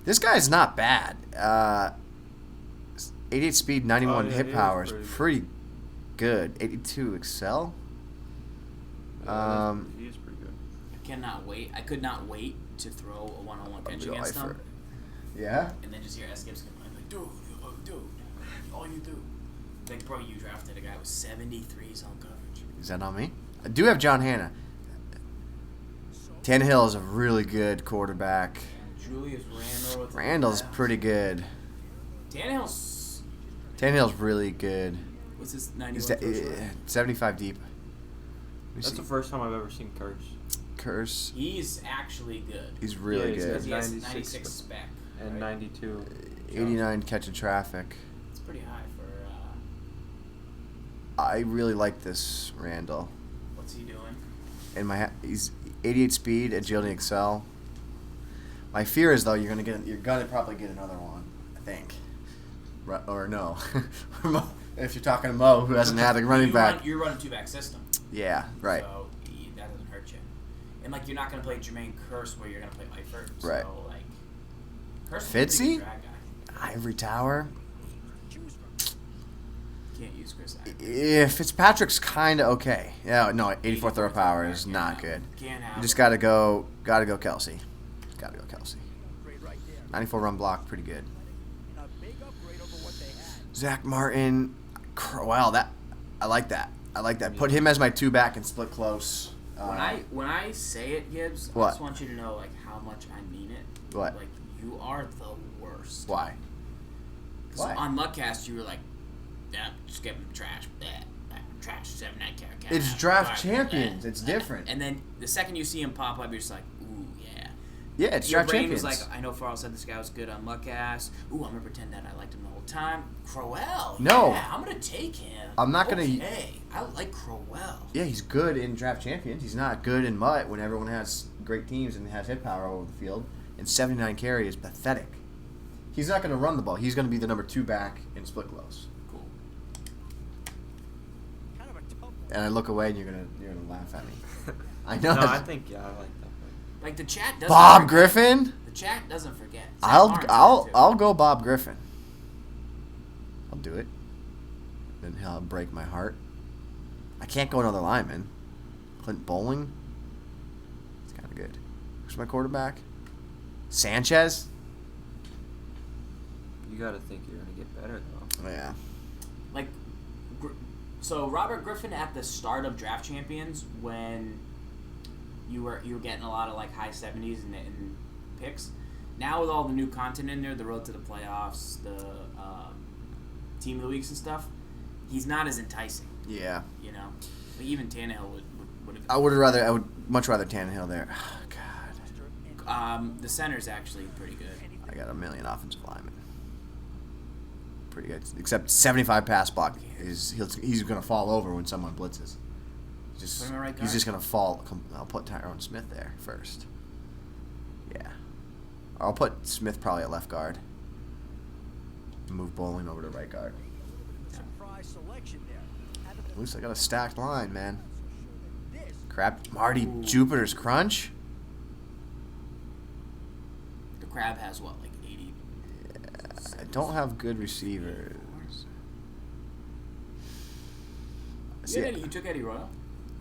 This guy's not bad. 88 speed, 91 hit power is pretty good. 82 excel. He is pretty good. I could not wait to throw a one-on-one catch against him. Yeah? And then just hear S. Gibson like, dude, all you do. Like, bro, you drafted a guy with 73 zone coverage. Is that on me? I do have John Hanna. Tannehill is a really good quarterback. Julius Randle. Randall's pretty good. Tannehill's really good. What's his 91 75 deep. That's the first time I've ever seen Curse. He's actually good. He's really good. He has 96 spec. And right? 92. 89 catching traffic. It's pretty high for... I really like this Randall. What's he doing? He's 88 speed, agility, excel. My fear is though you're gonna probably get another one. I think, or no, if you're talking to Mo who hasn't had a running back. You're running 2-back system. Yeah, right. So that doesn't hurt you. And like you're not gonna play Jermaine Kearse where you're gonna play Eifert. So, right. Like, Kearse Fitzy? drag guy. Ivory Tower. Can't use Chris. If Fitzpatrick's kind of okay. Yeah, no, 84 throw power is not good. Can't have. You just gotta go Kelsey. 94 run block, pretty good. Zach Martin, wow, I like that. Put him as my 2-back and split close. When I say it, Gibbs, what? I just want you to know like how much I mean it. What? Like you are the worst. Why? So on Mudcast, you were like, "Yeah, just give him trash." Trash 79 carry. It's draft champions. It's different. And then the second you see him pop up, you're just like, "Ooh, yeah." Yeah, it's Your draft brain champions. was like, I know Farrell said this guy was good on Mudcast. Ooh, I'm gonna pretend that I liked him the whole time. Crowell. No. Yeah, I'm gonna take him. I'm not gonna. Okay, I like Crowell. Yeah, he's good in draft champions. He's not good in MUT when everyone has great teams and has hit power all over the field. And 79 carry is pathetic. He's not going to run the ball. He's going to be the number 2-back in split close. Cool. And I look away and you're gonna laugh at me. I know. No, I think I like that. Like the chat doesn't. Bob forget. Griffin. The chat doesn't forget. I'll go Bob Griffin. I'll do it. Then he'll break my heart. I can't go another lineman. Clint Bowling. It's kind of good. Who's my quarterback? Sanchez. You got to think you're gonna get better though. Oh, yeah. Like, so Robert Griffin at the start of Draft Champions when you were getting a lot of like high 70s in picks. Now with all the new content in there, the road to the playoffs, the team of the weeks and stuff, he's not as enticing. Yeah. You know, but even Tannehill would have. I would much rather Tannehill there. Oh, God. The center's actually pretty good. I got a million offensive linemen. Pretty good. Except 75 pass block. He's going to fall over when someone blitzes. Put him at right guard. He's just going to fall. I'll put Tyrone Smith there first. Yeah. I'll put Smith probably at left guard. Move Bowling over to right guard. At least I got a stacked line, man. Crab. Marty Jupiter's Crunch? The Crab has what, like 80? Yeah, I don't have good receivers. You took Eddie Royal?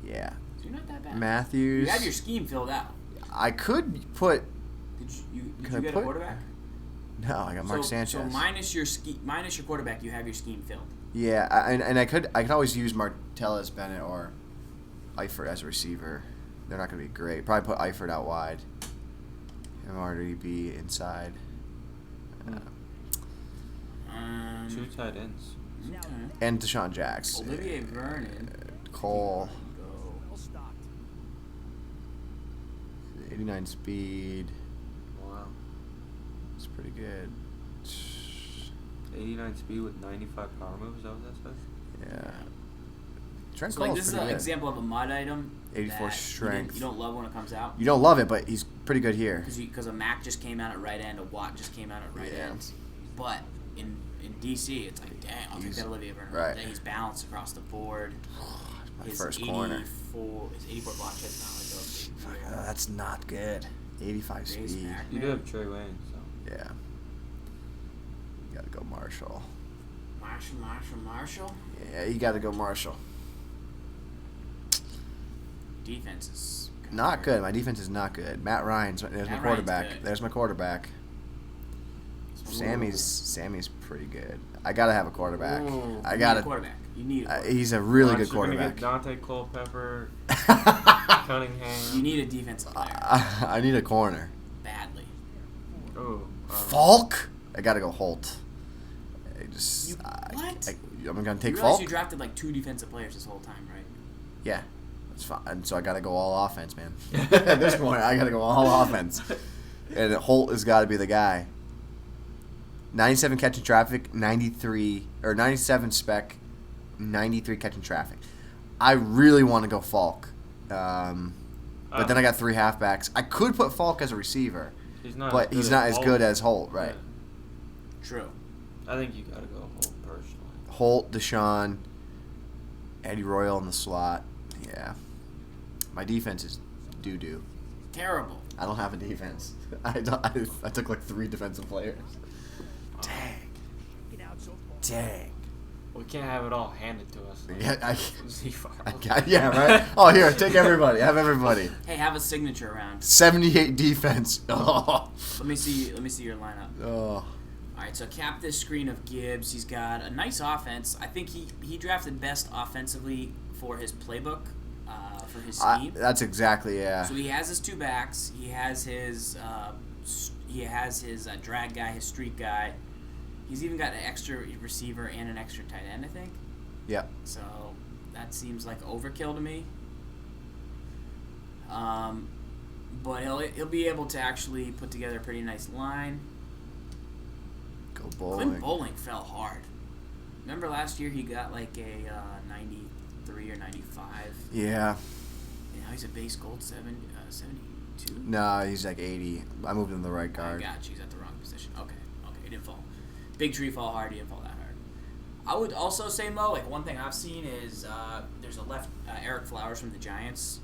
Yeah. So you're not that bad. Matthews. You have your scheme filled out. I could put. Did you get a quarterback? No, I got Mark Sanchez. So minus your quarterback, you have your scheme filled. Yeah, and I could always use Martellus Bennett or Eifert as a receiver. They're not going to be great. Probably put Eifert out wide. MRDB inside. Two tight ends. Okay. And Deshaun Jackson. Olivier Vernon. Cole. 89 speed. Wow. It's pretty good. 89 speed with 95 power moves. Is that what that says? Yeah. Trent So like Cole's this is pretty an good. example of a mud item. 84 strength. You don't love when it comes out. You don't love it, but he's pretty good here. Because a Mac just came out at right end, a Watt just came out at right Yeah. end. But in DC, it's like, dang, I'll take that Olivier Vernon. Right. He's balanced across the board. My His first 84, corner. His 84 block hits now. Like That's not good. 85 speed. You do have Trey Wayne, so. Yeah. You gotta go Marshall. Marshall. Yeah, you gotta go Marshall. Defense is Not good. My defense is not good. Matt Ryan's. There's my quarterback. There's my quarterback. Sammy's pretty good. I gotta have a quarterback. Ooh. I gotta. Quarterback. You need a quarterback. He's a really Unless good you're gonna quarterback. get Dante Culpepper, Cunningham. You need a defensive player I need a corner. badly. Oh. Falk. I gotta go Holt. What? I'm gonna take You realize Falk. you drafted like 2 defensive players this whole time, right? Yeah, that's fine. And so I gotta go all offense, man. At this point, I gotta go all offense. And Holt has got to be the guy. 97 catching traffic, 97 spec, 93 catching traffic. I really want to go Falk. But then I got 3 halfbacks. I could put Falk as a receiver, but he's not as good as Holt, right? Yeah. True. I think you gotta go Holt personally. Holt, Deshaun, Eddie Royal in the slot. Yeah. My defense is doo-doo. Terrible. I don't have a defense. I took like 3 defensive players. Dang. We can't have it all handed to us. Like Yeah, right? Oh, here, take everybody. Have everybody. Hey, have a signature round. 78 defense. Oh. Let me see your lineup. Oh. All right, so cap this screen of Gibbs. He's got a nice offense. I think he drafted best offensively for his playbook, for his scheme. That's exactly, yeah. So he has his 2 backs. He has his drag guy, his streak guy. He's even got an extra receiver and an extra tight end, I think. Yep. So that seems like overkill to me. But he'll be able to actually put together a pretty nice line. Go Bowling. Quinn Bowling fell hard. Remember last year he got like a 93 or 95. Yeah. And now he's a base gold 72. No, he's like 80. I moved him to the right guard. I got you. He's at the wrong position. Okay, he didn't fall. Big tree fall hard. He didn't fall that hard. I would also say, Mo, like one thing I've seen is there's a left Eric Flowers from the Giants.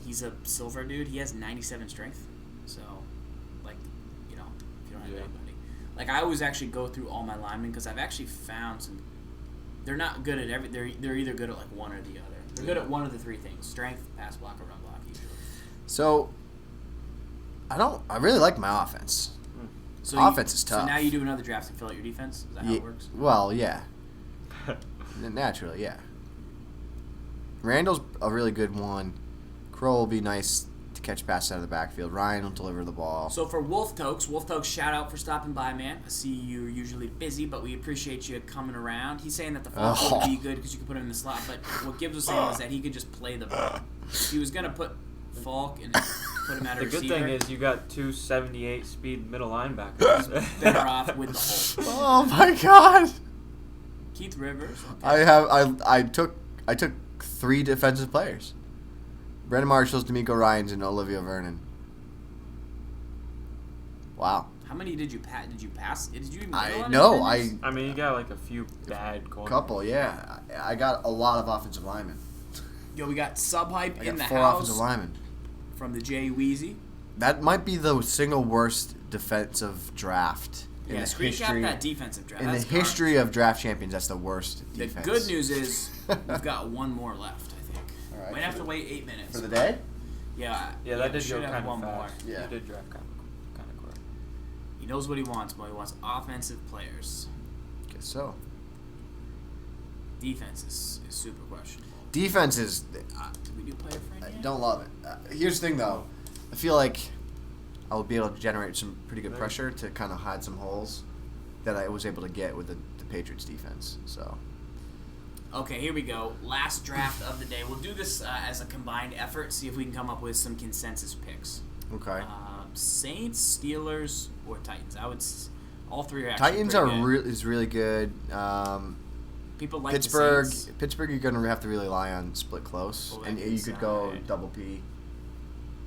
He's a silver dude. He has 97 strength. So, like, if you don't have anybody. Like, I always actually go through all my linemen because I've actually found some. They're not good at They're either good at like one or the other. They're good at one of the 3 things: strength, pass block, or run block. Usually. So, I really like my offense. So offense is tough. So now you do another draft and fill out your defense? Is that how it works? Well, yeah. Naturally, yeah. Randall's a really good one. Crow will be nice to catch passes out of the backfield. Ryan will deliver the ball. So for Wolf Tokes, shout out for stopping by, man. I see you're usually busy, but we appreciate you coming around. He's saying that the Falk would be good because you could put him in the slot, but what Gibbs was saying is that he could just play the ball. If he was going to put Falk and put him at a receiver. The good thing is you got 278 speed middle linebackers. Better off with the hole. Oh my God! Keith Rivers. Okay. I took 3 defensive players. Brandon Marshall's, D'Amico Ryans, and Olivia Vernon. Wow. How many did you pass? Did you pass? Did you even? I mean, you got like a few bad corners. Couple, yeah. I got a lot of offensive linemen. Yo, we got sub hype in the 4 house offensive linemen. from the Jay Weezy. That might be the single worst defensive draft in the screen cap history. that defensive draft. In the history of draft champions, that's the worst defense. The good news is we've got one more left. I think. All right, Might have to wait 8 minutes. For the day? Yeah. That did go have kind one of more. fast. Yeah. You did draft kind of quick. He knows what he wants, but he wants offensive players. Guess so. Defense is super questionable. Defense is. Do we do player friend I yet? don't love it. Here's the thing, though. I feel like I will be able to generate some pretty good pressure to kind of hide some holes that I was able to get with the Patriots defense. So. Okay, here we go. Last draft of the day. We'll do this as a combined effort. See if we can come up with some consensus picks. Okay. Saints, Steelers, or Titans. All three are actually Titans pretty good. is really good. People like Pittsburgh. The Saints. Pittsburgh, you're gonna have to really rely on split close, Pull and back you could go inside. double P.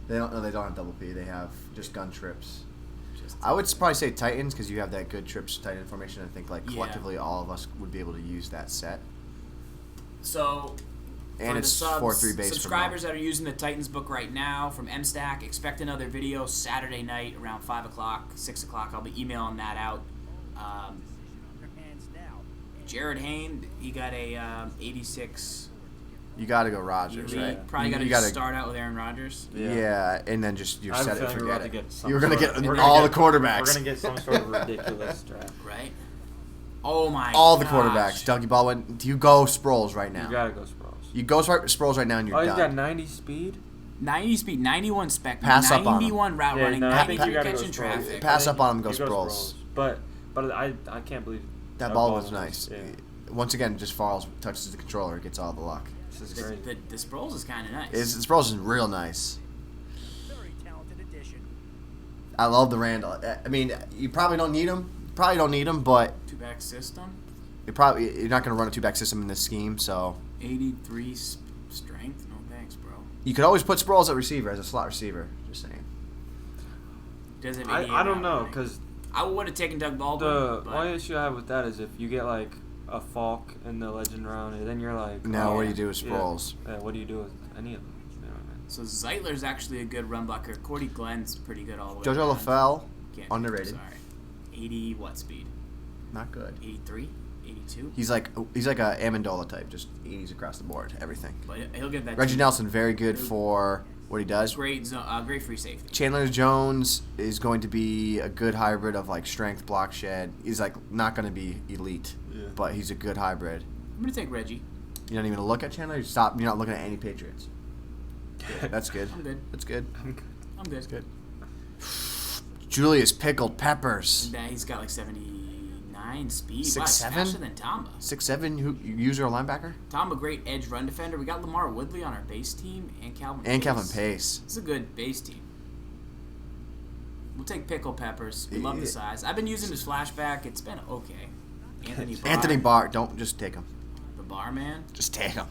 They don't have double P. They have just gun trips. Just I would probably say Titans because you have that good trips tight end formation. I think like Yeah. collectively all of us would be able to use that set. So, And for it's the 4-3 base. subscribers that are using the Titans book right now from MStack, expect another video Saturday night around 5 o'clock, 6 o'clock. I'll be emailing that out. Jared Hayne, he got a 86. You got to go Rodgers, Elite. right? Probably You got to gotta- start out with Aaron Rodgers. Yeah, and then just you I have a set it, feeling we're forget about it. to get some You're gonna sort get of- all the We're quarterbacks. gonna get some sort of ridiculous draft. Right? Oh my All the gosh. quarterbacks. Dougie Baldwin. Do you go Sproles right now? You gotta go Sproles. You go Sproles right now, and you're Oh, he's done. got 90 speed. 90 speed, 91 spec, Pass up on him. 91 route Yeah, running, no, I 90 think you gotta go catching Sproles. traffic. Pass up on him, go You Sproles. But I can't believe That ball was nice. Yeah. Once again, just falls, touches the controller, gets all the luck. This is great. The Sproles is kind of nice. Sproles is real nice. I love the Randall. I mean, you probably don't need him. But Two-back system, you're not going to run a 2-back system in this scheme. So 83 strength. No thanks, bro. you could always put Sproles at receiver as a slot receiver. Just saying. Does have I 88 don't route know running. because I would have taken Doug Baldwin. the but only issue I have with that is if you get like a Falk in the legend round, and then you're like, Now oh, what do you do with Sproles? Yeah, what do you do with any of them? You know what I mean? So Zeitler's actually a good run blocker. Cordy Glenn's pretty good all the way. Jojo around. LaFell, Can't- underrated. Sorry. 80 what speed? Not good. 83? 82? He's like a Amendola type, just 80s across the board, everything. But he'll get that. Reggie too. Nelson, very good for what he does. Great free safety. Chandler Jones is going to be a good hybrid of like strength, block, shed. He's like not going to be elite, Yeah. but he's a good hybrid. I'm gonna take Reggie. You're not even gonna look at Chandler. You're not looking at any Patriots. Yeah, that's good. I'm good. That's good. I'm good. That's good. Julius Pickled Peppers, And he's got like 79 speed. 6'7"? Wow, faster than Tamba. 6'7", who user or linebacker, Tamba, great edge run defender. We got Lamar Woodley on our base team and Calvin. and Pace. Kevin Pace. It's a good base team. We'll take Pickle Peppers. We love the Yeah. size. I've been using his flashback. It's been okay. Anthony Barr. Anthony Barr, don't just take him. The Bar man. Just take him.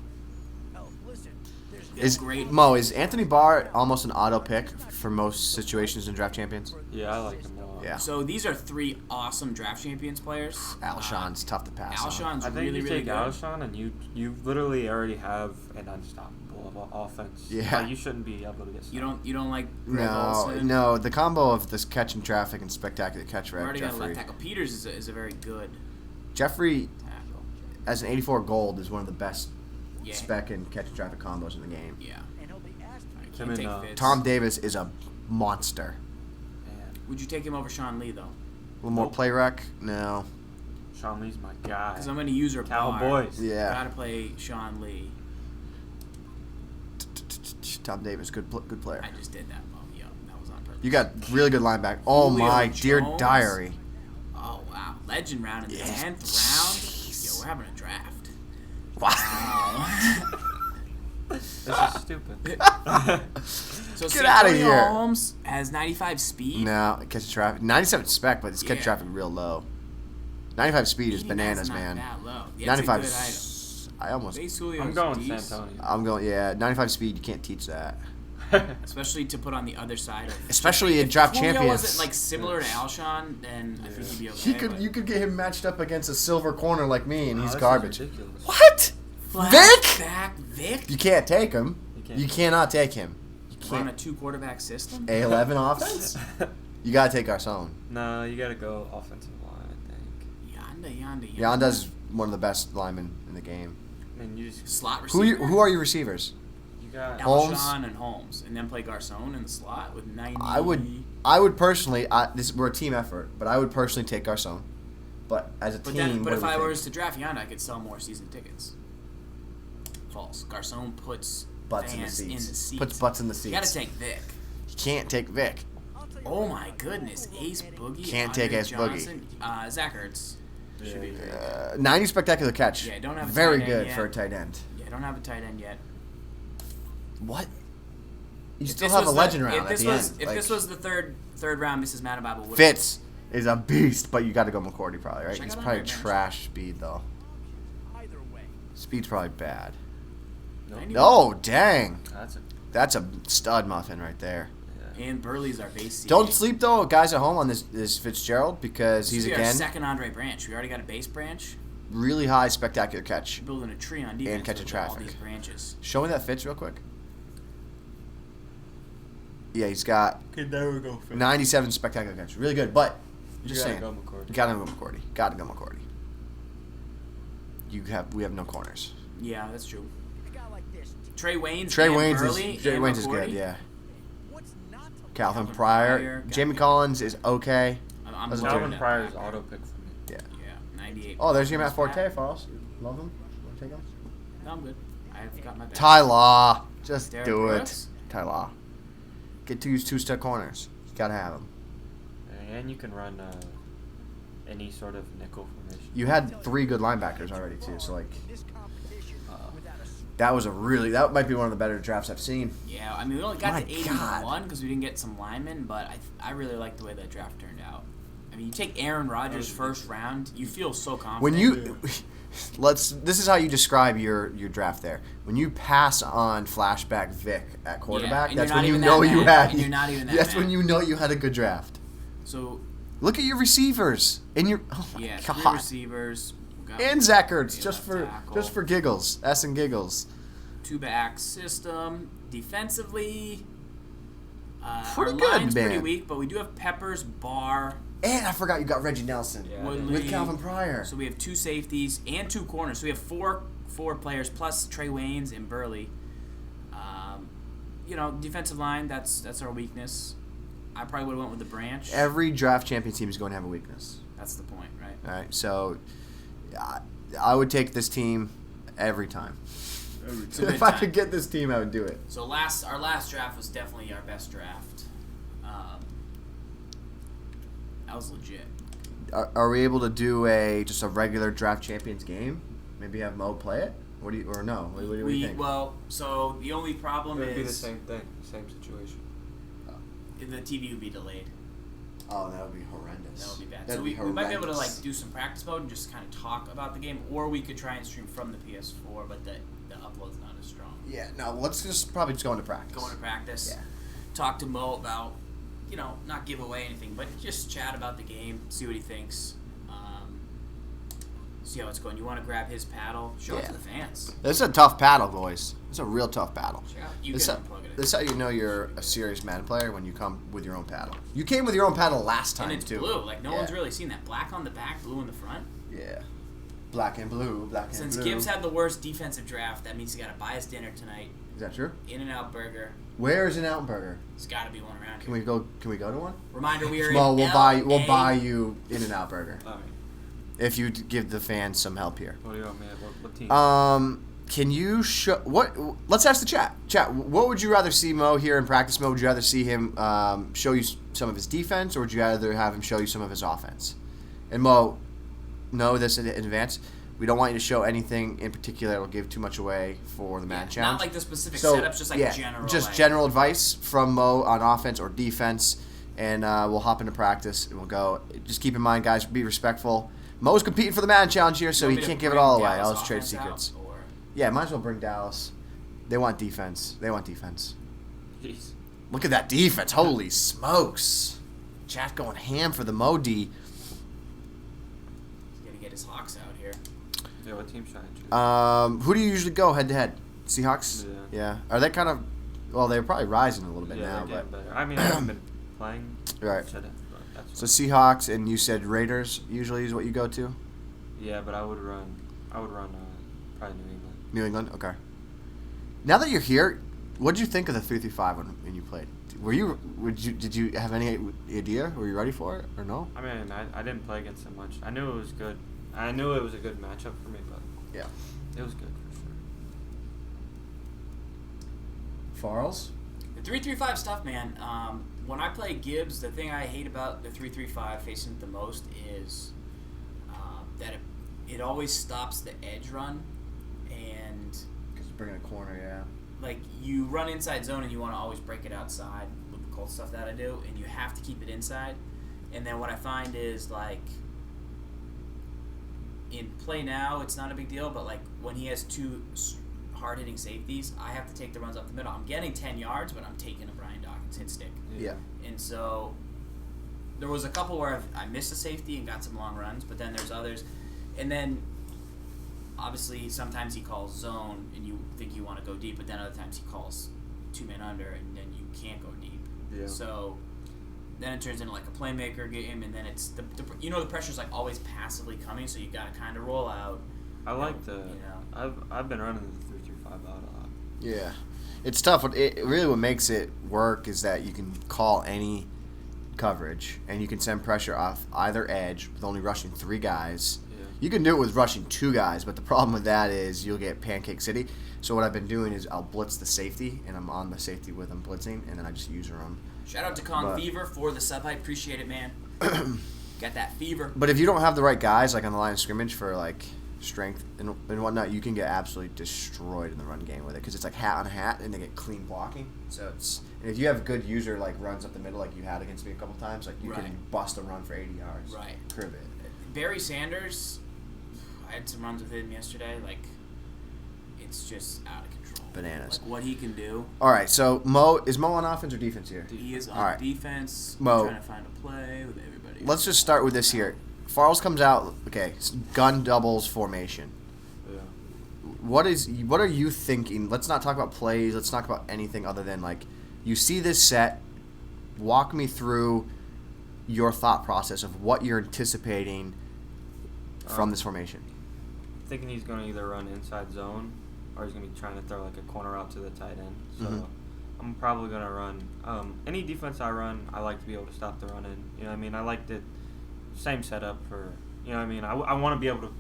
Is great. Is Anthony Barr almost an auto pick for most situations in draft champions? Yeah, I like him a lot. Yeah. So these are three awesome draft champions players. Alshon's tough to pass on. Alshon's I think really, you really take good. Alshon and you literally already have an unstoppable offense. Yeah. Like, you shouldn't be able to get stopped. You don't like Greg No, Olsen? no. The combo of this catch and traffic and spectacular catch We're rep, already got a left Jeffrey. tackle. Peters is a very good Jeffrey, tackle. as an 84 gold, is one of the best Yeah. spec and catch and traffic combos in the game. Yeah. I Him can't take and, Fitz. Tom Davis is a monster. Man, Would you take him over Sean Lee though? A little more Nope. play rec? No. Sean Lee's my guy. Because I'm going to use her Cowboys. Yeah. Gotta play Sean Lee. Tom Davis, good player. I just did that. Oh, yeah, that was on purpose. You got really good linebacker. Oh Julio my Jones. dear diary. Oh wow, legend round in the 10th round. Yo, we're having a draft. Wow. This is stupid. So Get out of here. Holmes has 95 speed. No, catch traffic. 97 spec, but it's catch Yeah. traffic real low. 95 speed is 89's bananas, not man. that low. Yeah, 95. it's a good item. I almost. Base Julio's I'm going decent, San Antonio. I'm going. Yeah, 95 speed. You can't teach that. especially to put on the other side of. Especially in if draft Julio champions. wasn't like similar to Alshon, then I think he'd be okay. He could. but You could get him matched up against a silver corner like me, and Oh, he's this is garbage. ridiculous. What? Vic? Back Vic. You can't take him. can't. You cannot take him. You Run a can't. 2-quarterback system. A11 offense. You gotta take Garcon. No, you gotta go offensive line, I think. Yonda. Yanda's one of the best linemen in the game. I mean, you just Slot receiver. Who are your receivers? you got. Holmes? Alshon and Holmes, and then play Garcon in the slot with 90. I would personally. We're a team effort, but I would personally take Garcon. But as a But team, then, what if do we I think? was to draft Yonda, I could sell more season tickets. False. Garcon puts Butts in the fans in the seats. seats. Puts butts in the seats. You gotta take Vic. You can't take Vic. Oh my goodness, Ace Boogie. Can't take Andre Ace Boogie. Johnson. Zach Ertz should be good. 90 spectacular catch. Yeah, don't have a Very tight end good yet. for a tight end. Yeah, don't have a tight end yet. What? You If still this have a was legend the, round if at this the was, end. If Like, this was the third round, Mrs. Madden Bible would Fitz is a beast, but you got to go McCourty probably, right? Check He's out probably Andre Johnson. trash speed though. Speed's probably bad. Nope. Oh dang, That's a. that's a stud muffin right there. Yeah. And Burley's our base seed. Don't sleep though, guys at home, on this Fitzgerald because This he's will be our again second Andre branch. We already got a base branch. really high spectacular catch. We're building a tree on defense catching with all traffic. these branches. Show me that Fitz real quick. Yeah, he's got Could never go 97 spectacular catch. Really good, but just saying. Go McCourty. Gotta go McCourty. Gotta go McCourty. We have no corners. Yeah, that's true. Trey Waynes. Trey and Waynes Burley is and good, McCourty. yeah. Calvin Calvin Pryor, Pryor, Jamie got- Collins is okay. I'm Doesn't loving do Calvin that Pryor's back. auto pick for me. Yeah. Yeah, 98. Oh, there's your Matt Offense Forte, back. Falls. Love him. Want to take him? No, I'm good. I've got my back. Ty Law, just Derek do Brooks? it. Ty Law. Get to use two-step corners. You gotta have them. And you can run any sort of nickel formation. You had 3 good linebackers already too, so like that might be one of the better drafts I've seen. Yeah, I mean, we only got My to God. 81 because we didn't get some linemen, but I really like the way that draft turned out. I mean, you take Aaron Rodgers first round, you feel so confident. When you this is how you describe your draft there. When you pass on flashback Vic at quarterback, and you're that's not when you even know that you mad, had. and you're not even that That's mad. when you know you had a good draft. So, Look at your receivers and your yeah, 3 God. receivers. We got And Zach Ertz, a just left tackle, for giggles, S and giggles. 2-back system. Defensively, Pretty our good, line's pretty man. weak, but we do have Peppers, Barr, And I forgot you got Reggie Nelson Yeah. Woodley. with Calvin Pryor. So we have 2 safeties and 2 corners. So we have four players plus Trey Waynes and Burley. Defensive line, that's our weakness. I probably would have went with the branch. Every draft champion team is going to have a weakness. That's the point, right? All right, so I would take this team every time. It's a good If I time. could get this team, I would do it. So our last draft was definitely our best draft. That was legit. Are we able to do just a regular draft champions game? Maybe have Mo play it? What do you think? So the only problem It would be the is same thing, same situation. the TV would be delayed. Oh, that would be horrendous. That would be bad. That'd So be we might be able to horrendous. do some practice mode and just kind of talk about the game, or we could try and stream from the PS4, but the upload's not as strong. Yeah, no, let's probably just go into practice. Go into practice. Yeah. Talk to Mo about, not give away anything, but just chat about the game, see what he thinks. See how it's going. You want to grab his paddle? Show it to the fans. This is a tough battle, boys. It's a real tough battle. Check out. You This can is unplug it. this is how you know you're a serious Madden player when you come with your own paddle. You came with your own paddle last time And it's too. blue. Like, no Yeah. one's really seen that. Black on the back, blue in the front. Yeah. Black and blue, black and Since blue. Gibbs had the worst defensive draft, that means he got to buy his dinner tonight. Is that true? In-N-Out Burger. Where is an Outburger? There's got to be one around Can here. we go to one? Reminder, we are Well, in we'll LA. buy you In-N-Out Burger All right. if you give the fans some help here. What do you want me at? What team? Can you show what? Let's ask the chat. Chat, what would you rather see Mo here in practice mode? Would you rather see him show you some of his defense, or would you rather have him show you some of his offense? And Mo, know this in advance. We don't want you to show anything in particular that will give too much away for the Madden challenge. Not like the specific setups, just like general. Just general advice from Mo on offense or defense, and we'll hop into practice and we'll go. Just keep in mind, guys, be respectful. Mo's competing for the Madden challenge here, so he can't give it all away. All his trade secrets. Yeah, might as well bring Dallas. They want defense. Jeez. Look at that defense. Holy smokes. Chat going ham for the Mo D. He's going to get his Hawks out here. Yeah, what team's trying to choose? Who do you usually go head-to-head? Seahawks? Yeah. Are they kind of... Well, they're probably rising a little bit now. They're but better. I mean, I haven't been playing. Right. So Seahawks, and you said Raiders usually is what you go to? Yeah, but I would run probably New England. New England? Okay. Now that you're here, what did you think of the 3-3-5 when you played? Did you have any idea? Were you ready for it or no? I mean, I didn't play against him much. I knew it was good. I knew it was a good matchup for me, but yeah, it was good for sure. Farrells? The 3-3-5 stuff, man. When I play Gibbs, the thing I hate about the 3-3-5 facing the most is that it always stops the edge run. And because you're bringing a corner, yeah. Like, you run inside zone and you want to always break it outside with the cold stuff that I do, and you have to keep it inside. And then what I find is, like, in play now, it's not a big deal, but, like, when he has two hard-hitting safeties, I have to take the runs up the middle. I'm getting 10 yards, but I'm taking a Brian Dawkins hit stick. Yeah. And so there was a couple where I missed a safety and got some long runs, but then there's others. And then obviously, sometimes he calls zone, and you think you want to go deep, but then other times he calls 2-man under, and then you can't go deep. Yeah. So then it turns into like a playmaker game, and then it's the pressure's like always passively coming, so you got to kind of roll out. I like I've been running the 3-3-5 out a lot. Yeah, it's tough. What makes it work is that you can call any coverage, and you can send pressure off either edge with only rushing 3 guys. You can do it with rushing 2 guys, but the problem with that is you'll get Pancake City. So what I've been doing is I'll blitz the safety, and I'm on the safety with him blitzing, and then I just user him. Shout out to Con Fever for the sub. I appreciate it, man. Got that fever. But if you don't have the right guys, like on the line of scrimmage for like strength and whatnot, you can get absolutely destroyed in the run game with it because it's like hat on hat, and they get clean blocking. So and if you have a good user like runs up the middle like you had against me a couple times, like you can bust a run for 80 yards. Right. Crib it. Barry Sanders, I had some runs with him yesterday. Like, it's just out of control. Bananas. Like, what he can do. All right, so is Mo on offense or defense here? He is on defense. Mo, trying to find a play with everybody. Let's just start with this here. Farrells comes out, okay, gun doubles formation. Yeah. What are you thinking? Let's not talk about plays. Let's talk about anything other than, like, you see this set. Walk me through your thought process of what you're anticipating from this formation. Thinking he's going to either run inside zone or he's going to be trying to throw like a corner out to the tight end. So I'm probably going to run any defense I run. I like to be able to stop the run in. You know what I mean? I like the same setup for, you know what I mean? I want to be able to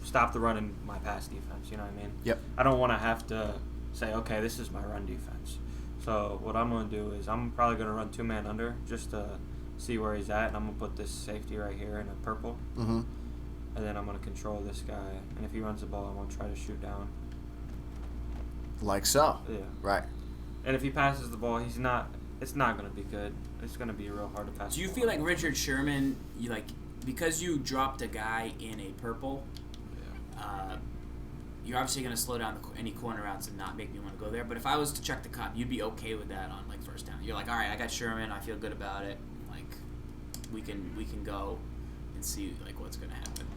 stop the run in my pass defense. You know what I mean? Yep. I don't want to have to say, okay, this is my run defense. So what I'm going to do is I'm probably going to run 2-man under just to see where he's at, and I'm going to put this safety right here in a purple. Mm-hmm. And then I'm going to control this guy. And if he runs the ball, I'm going to try to shoot down. Like so. Yeah. Right. And if he passes the ball, it's not going to be good. It's going to be real hard to pass. Do you feel like Richard Sherman, because you dropped a guy in a purple, you're obviously going to slow down any corner routes and not make me want to go there. But if I was to check the cut, you'd be okay with that on, like, first down. You're like, all right, I got Sherman. I feel good about it. Like, we can go and see, like, what's going to happen.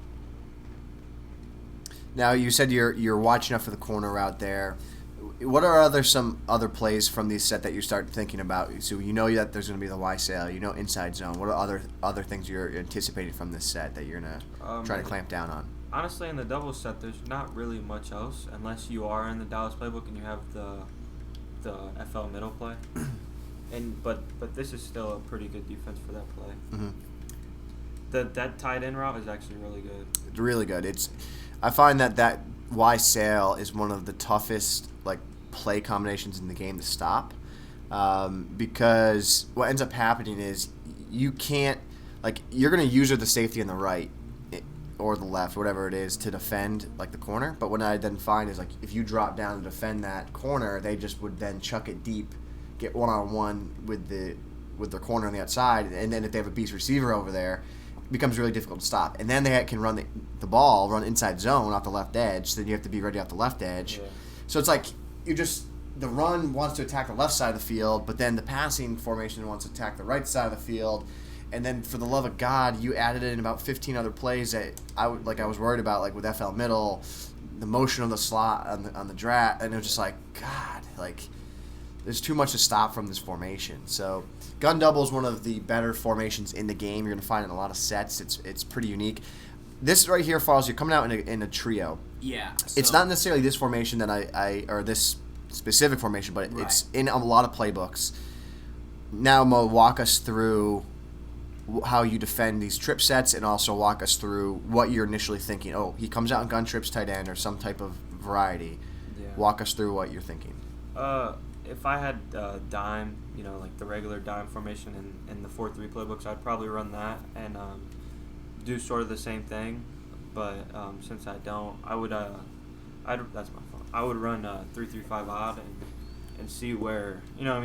Now, you said you're watching out for the corner route there. What are some other plays from this set that you start thinking about? So you know that there's going to be the Y sail. You know inside zone. What are other things you're anticipating from this set that you're going to try to clamp down on? Honestly, in the double set, there's not really much else unless you are in the Dallas playbook and you have the FL middle play. But this is still a pretty good defense for that play. Mm-hmm. That tight end route is actually really good. It's really good. I find that why sail is one of the toughest like play combinations in the game to stop, because what ends up happening is you can't, like, you're going to use the safety on the right or the left, whatever it is, to defend like the corner. But what I then find is, like, if you drop down to defend that corner, they just would then chuck it deep, get one-on-one with their corner on the outside, and then if they have a beast receiver over there, it becomes really difficult to stop. And then they can run the ball, run inside zone off the left edge, so then you have to be ready off the left edge. Yeah. So it's like the run wants to attack the left side of the field, but then the passing formation wants to attack the right side of the field. And then, for the love of God, you added in about 15 other plays that I was worried about, like with FL middle, the motion of the slot on the draft, and it was just like, God, like, there's too much to stop from this formation. So gun double is one of the better formations in the game. You're going to find it in a lot of sets. It's pretty unique. This right here follows, you're coming out in a trio. Yeah. So it's not necessarily this formation that or this specific formation, but right. It's in a lot of playbooks. Now, Mo, walk us through how you defend these trip sets, and also walk us through what you're initially thinking. Oh, he comes out in gun trips, tight end, or some type of variety. Yeah. Walk us through what you're thinking. If I had dime, like the regular dime formation in the 4-3 playbooks, I'd probably run that and do sort of the same thing. But since I don't, I would that's my fault. I would run 3-3-5 odd and see where,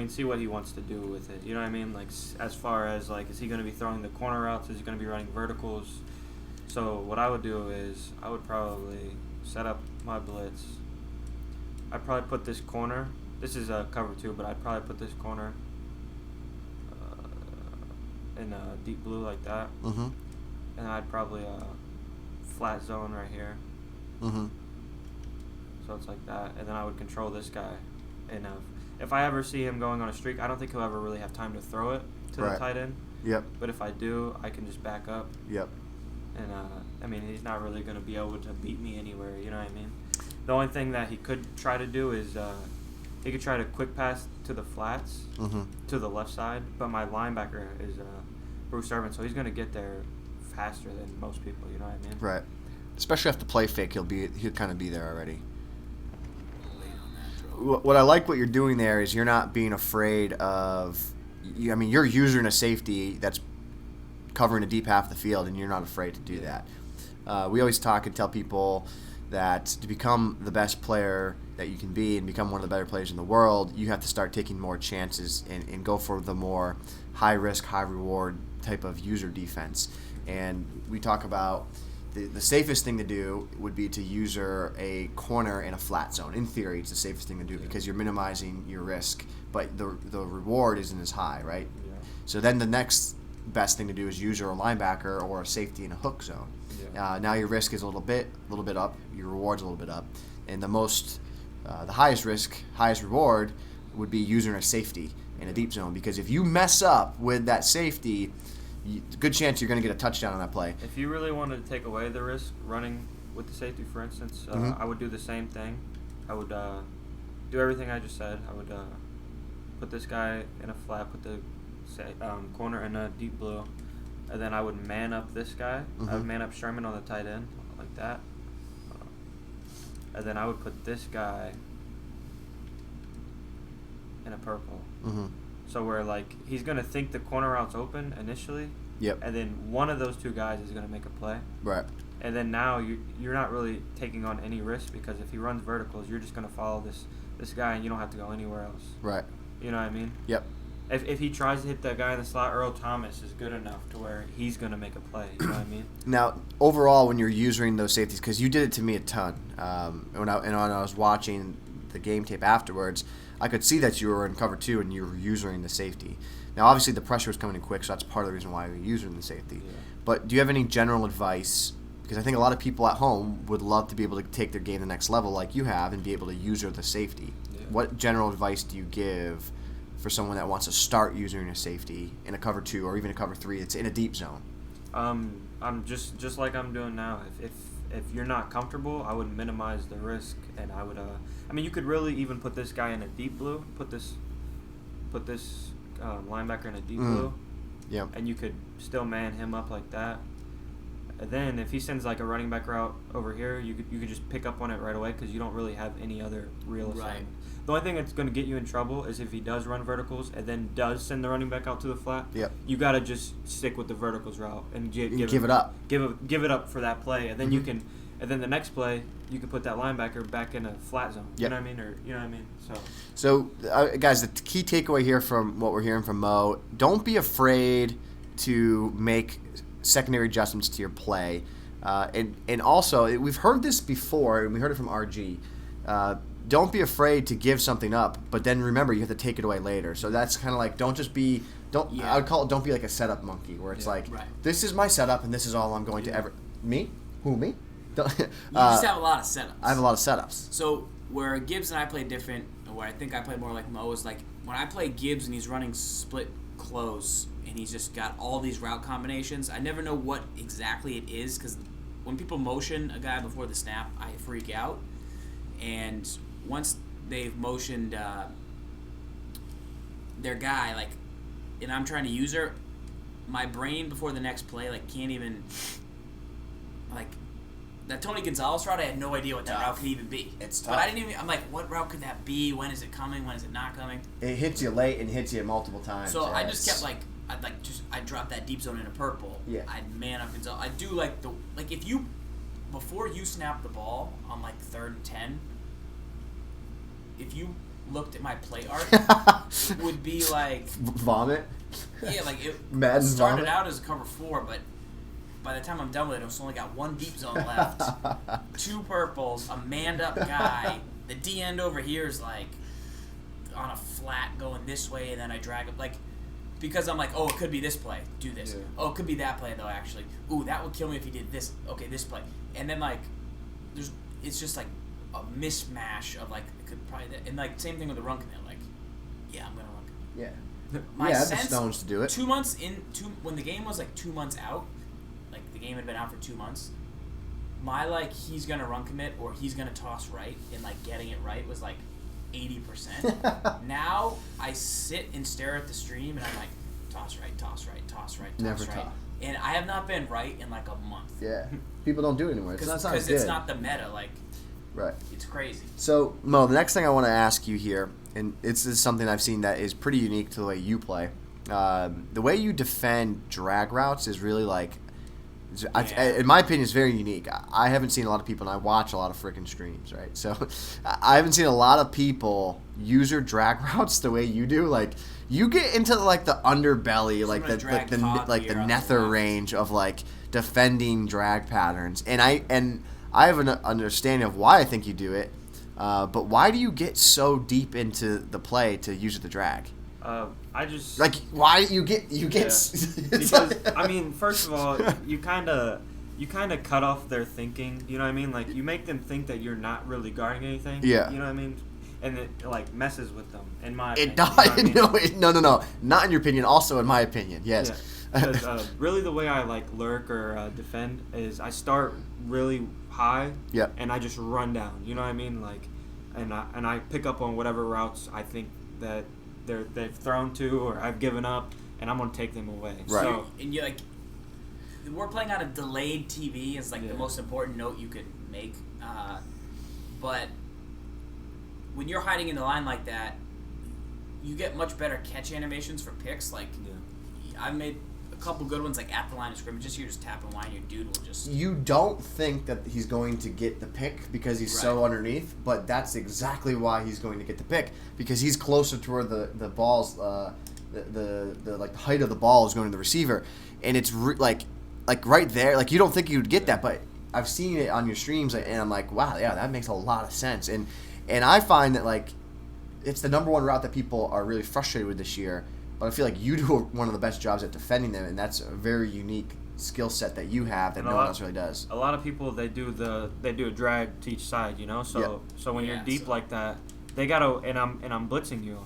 see what he wants to do with it. You know what I mean? Like, as far as, like, is he going to be throwing the corner routes? Is he going to be running verticals? So what I would do is I would probably set up my blitz. I'd probably put this corner. This is a cover 2, but I'd probably put this corner in a deep blue like that. Mm-hmm. And I'd probably flat zone right here. Mm-hmm. So it's like that. And then I would control this guy. And if I ever see him going on a streak, I don't think he'll ever really have time to throw it to the tight end. Yep. But if I do, I can just back up. Yep. And, he's not really going to be able to beat me anywhere, you know what I mean? The only thing that he could try to do is he could try to quick pass to the flats, mm-hmm. to the left side. But my linebacker is Bruce Irvin, so he's going to get there faster than most people, you know what I mean? Right. Especially after play fake, he'll kind of be there already. What I like what you're doing there is you're not being afraid of. You're using a safety that's covering a deep half of the field, and you're not afraid to do that. We always talk and tell people that to become the best player that you can be and become one of the better players in the world, you have to start taking more chances and go for the more high risk, high reward type of user defense. And we talk about the safest thing to do would be to user a corner in a flat zone. In theory, it's the safest thing to do because you're minimizing your risk, but the reward isn't as high, right? Yeah. So then the next best thing to do is user a linebacker or a safety in a hook zone. Yeah. Now your risk is a little bit up, your reward's a little bit up, and the highest risk, highest reward would be using a safety in a deep zone, because if you mess up with that safety, good chance you're going to get a touchdown on that play. If you really wanted to take away the risk running with the safety, for instance, mm-hmm. I would do the same thing. I would do everything I just said. I would put this guy in a flat, put the corner in a deep blue, and then I would man up this guy. Mm-hmm. I would man up Sherman on the tight end, like that. And then I would put this guy in a purple. Mm-hmm. So where, like, he's going to think the corner route's open initially. Yep. And then one of those two guys is going to make a play. Right. And then now you're not really taking on any risk, because if he runs verticals, you're just going to follow this guy and you don't have to go anywhere else. Right. You know what I mean? Yep. If he tries to hit that guy in the slot, Earl Thomas is good enough to where he's going to make a play. You know what I mean? Now, overall, when you're using those safeties, because you did it to me a ton, when I was watching the game tape afterwards, I could see that you were in cover 2 and you were using the safety. Now, obviously, the pressure was coming in quick, so that's part of the reason why you're using the safety. Yeah. But do you have any general advice? Because I think a lot of people at home would love to be able to take their game to the next level like you have and be able to use the safety. Yeah. What general advice do you give for someone that wants to start using a safety in a cover 2 or even a cover 3 that's in a deep zone? I'm just like I'm doing now. If you're not comfortable, I would minimize the risk, and I would you could really even put this guy in a deep blue, put this linebacker in a deep blue, yep. And you could still man him up like that, And then if he sends like a running back route over here, you could just pick up on it right away because you don't really have any other real assignment. The only thing that's going to get you in trouble is if he does run verticals and then does send the running back out to the flat. Yep. You got to just stick with the verticals route and give it up. Give it up for that play, and then you can, and then the next play you can put that linebacker back in a flat zone. Yep. You know what I mean, or you know what I mean. So guys, the key takeaway here from what we're hearing from Mo: don't be afraid to make secondary adjustments to your play, and also we've heard this before, and we heard it from RG. Don't be afraid to give something up, but then remember you have to take it away later. So that's kind of like I would call it don't be like a setup monkey where it's this is my setup and this is all I'm going to ever. Me? Who, me? You just have a lot of setups. I have a lot of setups. So where Gibbs and I play different, where I think I play more like Mo, is like when I play Gibbs and he's running split close and he's just got all these route combinations, I never know what exactly it is because when people motion a guy before the snap, I freak out. And once they've motioned their guy, like, and I'm trying to use her, my brain before the next play, like, can't even, like, that Tony Gonzalez route, I had no idea what that route could even be. It's tough. But I didn't even, I'm like, what route could that be? When is it coming? When is it not coming? It hits you late and hits you multiple times. So I just kept, like, I'd drop that deep zone into purple. Yeah. I'd man up Gonzalez. I'd do, like, if you, before you snap the ball on, like, 3rd and 10, if you looked at my play art, it would be like vomit. Yeah, like it Madden started vomit. out as a cover 4, but by the time I'm done with it, I've only got 1 deep zone left, 2 purples, a manned up guy. The D end over here is like on a flat going this way, and then I drag it like because I'm like, oh, it could be this play, do this. Yeah. Oh, it could be that play though. Actually, ooh, that would kill me if he did this. Okay, this play, and then like it's just like a mismatch of like it could probably and like same thing with the run commit. Like, yeah, I'm gonna run commit. Yeah. My sense, the stones to do it. 2 months when the game was like 2 months out, like the game had been out for 2 months. My like he's gonna run commit or he's gonna toss right and like getting it right was like 80%. Now I sit and stare at the stream and I'm like toss right, toss right, toss right, toss Never right. toss. And I have not been right in like a month. Yeah, people don't do it anymore because it's not the meta. Like, right. It's crazy. So Mo, the next thing I want to ask you here, and this is something I've seen that is pretty unique to the way you play. The way you defend drag routes is really like, in my opinion, it's very unique. I haven't seen a lot of people, and I watch a lot of freaking streams, right? So I haven't seen a lot of people use your drag routes the way you do. Like, you get into like the underbelly, like the nether range of like defending drag patterns, and I have an understanding of why I think you do it, but why do you get so deep into the play to use the drag? I just like why you get because I mean, first of all, you kind of cut off their thinking. You know what I mean? Like you make them think that you're not really guarding anything. Yeah. You know what I mean? And it like messes with them. In my it opinion, does. You know what I mean? No, not in your opinion. Also in my opinion, yes. Yeah. Because really the way I like lurk or defend is I start really high. Yep. And I just run down. You know what I mean? Like, and I pick up on whatever routes I think that they've thrown to or I've given up, and I'm gonna take them away. Right. So, and you like, we're playing on a delayed TV is like the most important note you could make. But when you're hiding in the line like that, you get much better catch animations for picks. Like, I've made a couple good ones like at the line of scrimmage. Just you're just tapping line, your dude will just. You don't think that he's going to get the pick because he's so underneath, but that's exactly why he's going to get the pick because he's closer to where the ball's the like the height of the ball is going to the receiver, and it's like right there. Like you don't think you would get that, but I've seen it on your streams, and I'm like, wow, yeah, that makes a lot of sense. And I find that like it's the number one route that people are really frustrated with this year. But I feel like you do one of the best jobs at defending them, and that's a very unique skill set that you have that no one else really does. A lot of people they do a drag to each side, you know. So when you're deep like that, they gotta and I'm blitzing you.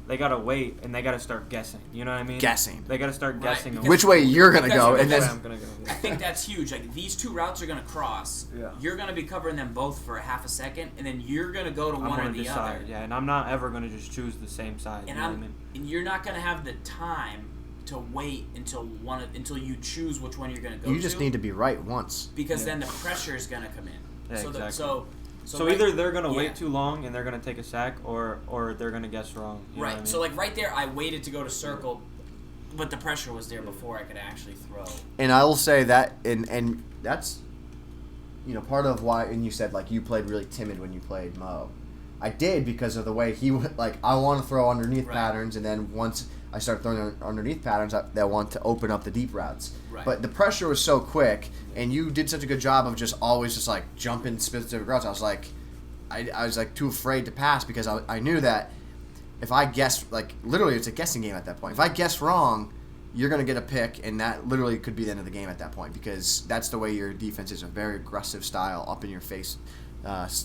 They gotta wait and they gotta start guessing. You know what I mean? Guessing. They gotta start guessing which way you're gonna go, and then I'm gonna go. I think that's huge. Like these two routes are gonna cross. Yeah. You're gonna be covering them both for a half a second, and then you're gonna go to one or the other. Yeah, and I'm not ever gonna just choose the same side. And you know what I mean? And you're not gonna have the time to wait until you choose which one you're going to go to. You just need to be right once. Because then the pressure is going to come in. Yeah, so exactly. So right, either they're going to wait too long and they're going to take a sack, or they're going to guess wrong. You know what I mean? So like right there, I waited to go to circle, but the pressure was there before I could actually throw. And I will say that, and that's, part of why. And you said like you played really timid when you played Mo. I did because of the way he would like. I want to throw underneath patterns, and then once I start throwing underneath patterns, I want to open up the deep routes. Right. But the pressure was so quick, and you did such a good job of just always just like jumping specific routes. I was like, I was like too afraid to pass because I knew that if I guessed, like literally it's a guessing game at that point. If I guess wrong, you're gonna get a pick, and that literally could be the end of the game at that point because that's the way your defense is, a very aggressive style, up in your face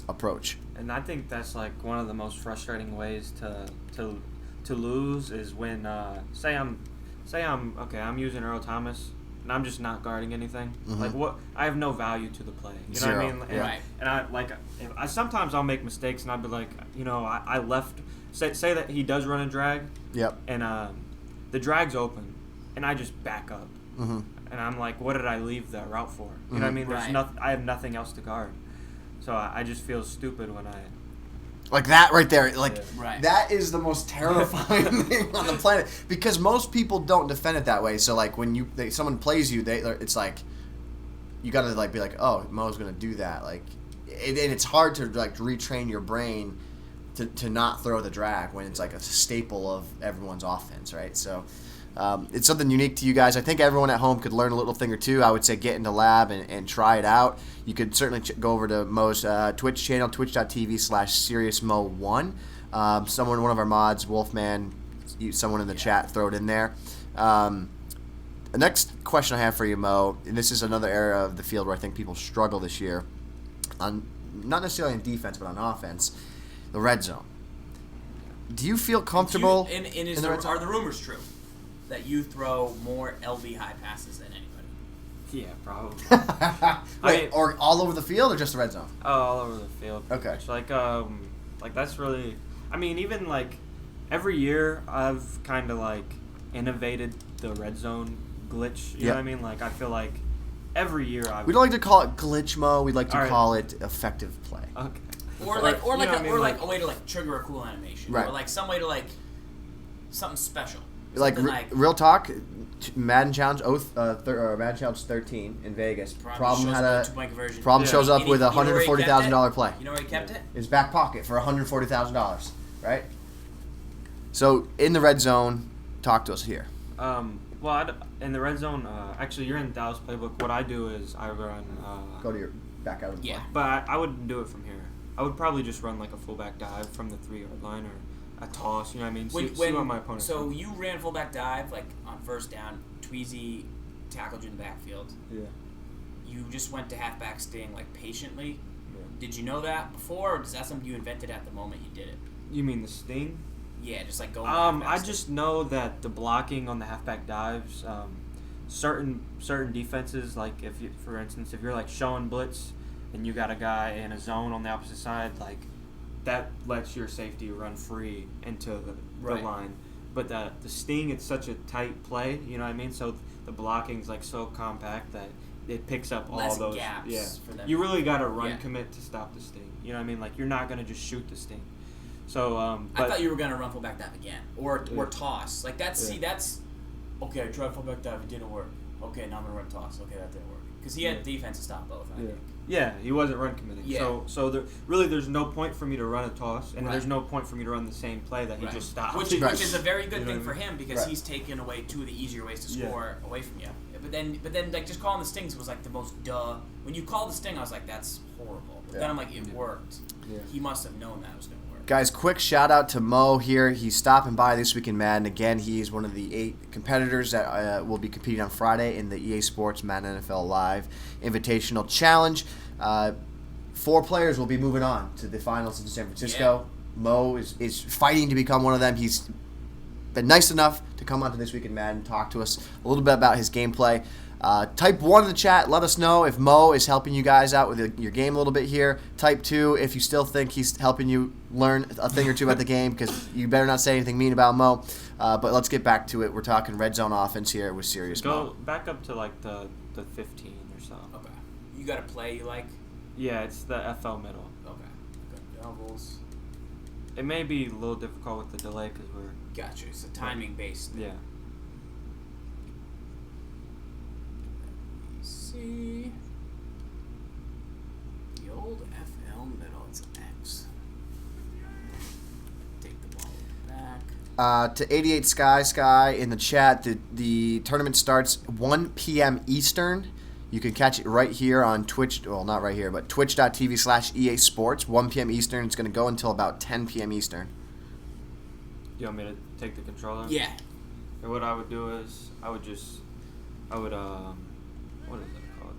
approach. And I think that's like one of the most frustrating ways to lose is when say I'm using Earl Thomas and I'm just not guarding anything. Mm-hmm. Like what, I have no value to the play. You know Zero. what I mean? And, Right. And I sometimes I'll make mistakes and I'll be like, I left. Say that he does run a drag. Yep. And the drag's open, and I just back up. Mm-hmm. And I'm like, what did I leave that route for? You know what I mean? There's I have nothing else to guard. So I just feel stupid when I... Like that right there. Like, Right. that is the most terrifying thing on the planet. Because most people don't defend it that way. So, like, when someone plays you, it's like, you got to, like, be like, oh, Mo's going to do that. Like, and it's hard to, like, retrain your brain to not throw the drag when it's, like, a staple of everyone's offense, right? So... it's something unique to you guys. I think everyone at home could learn a little thing or two. I would say get into lab and try it out. You could certainly go over to Mo's Twitch channel, twitch.tv/SeriousMo1. One of our mods, Wolfman, someone in the chat, throw it in there. The next question I have for you, Mo, and this is another area of the field where I think people struggle this year, on not necessarily on defense, but on offense, the red zone. Do you feel comfortable in the red zone? Are the rumors true? That you throw more LB high passes than anybody. Yeah, probably. Wait, or all over the field or just the red zone? Oh, all over the field. Okay. It's like that's really... I mean, even, like, every year I've kind of, like, innovated the red zone glitch. You know what I mean? Like, I feel like every year we don't like to call it glitch, Mo. We like to call it effective play. Okay. Or a way to, like, trigger a cool animation. Right. Or, like, some way to, like, something special. Like, real talk, Madden Challenge Madden Challenge 13 in Vegas. Problem shows up with a $140,000 play. You know where he kept it? His back pocket for $140,000, right? So in the red zone, talk to us here. In the red zone, actually, you're in Dallas playbook. What I do is I run. Go to your back out of the play. But I wouldn't do it from here. I would probably just run like a fullback dive from the 3-yard line or a toss, you know what I mean? See what my opponent. So you ran fullback dive, like on first down, Tweezy tackled you in the backfield. Yeah. You just went to halfback sting, like, patiently. Yeah. Did you know that before, or is that something you invented at the moment you did it? You mean the sting? Yeah, just like going I just know that the blocking on the halfback dives, certain defenses, like for instance, if you're like showing blitz and you got a guy in a zone on the opposite side, like, that lets your safety run free into the line. But the sting, it's such a tight play, you know what I mean? So the blocking's like so compact that it picks up all those gaps for them. You really got to run commit to stop the sting. You know what I mean? Like, you're not going to just shoot the sting. So I thought you were going to run fullback dive again or toss. Like, that's okay, I tried fullback dive, it didn't work. Okay, now I'm going to run toss. Okay, that didn't work. Because he had defense to stop both, I think. Yeah, he wasn't run committing. Yeah. So there's no point for me to run a toss, and there's no point for me to run the same play that he just stopped. Which is a very good thing for him because he's taken away two of the easier ways to score away from you. But then like just calling the stings was like the most duh. When you called the sting, I was like, that's horrible. But then I'm like, it worked. Yeah. He must have known that it was going to work. Guys, quick shout out to Mo here. He's stopping by this week in Madden. Again, he's one of the 8 competitors that will be competing on Friday in the EA Sports Madden NFL Live Invitational Challenge. 4 players will be moving on to the finals in San Francisco. Yeah. Mo is fighting to become one of them. He's been nice enough to come on to This Week in Madden, talk to us a little bit about his gameplay. Type 1 in the chat. Let us know if Mo is helping you guys out with your game a little bit here. Type 2 if you still think he's helping you learn a thing or two about the game, because you better not say anything mean about Mo. But let's get back to it. We're talking red zone offense here with serious. Go back up to like the 15 or so. Okay. You got a play you like? Yeah, it's the FL middle. Okay. Got doubles. It may be a little difficult with the delay because we're. Gotcha. It's a timing based. Yeah. See. The old FL middle. It's an X. Take the ball back. To 88 Sky in the chat, the tournament starts 1 p.m. Eastern. You can catch it right here on Twitch. Well, not right here, but twitch.tv/EA Sports. 1 p.m. Eastern. It's going to go until about 10 p.m. Eastern. You want me to take the controller? Yeah. And what I would do is what is it called?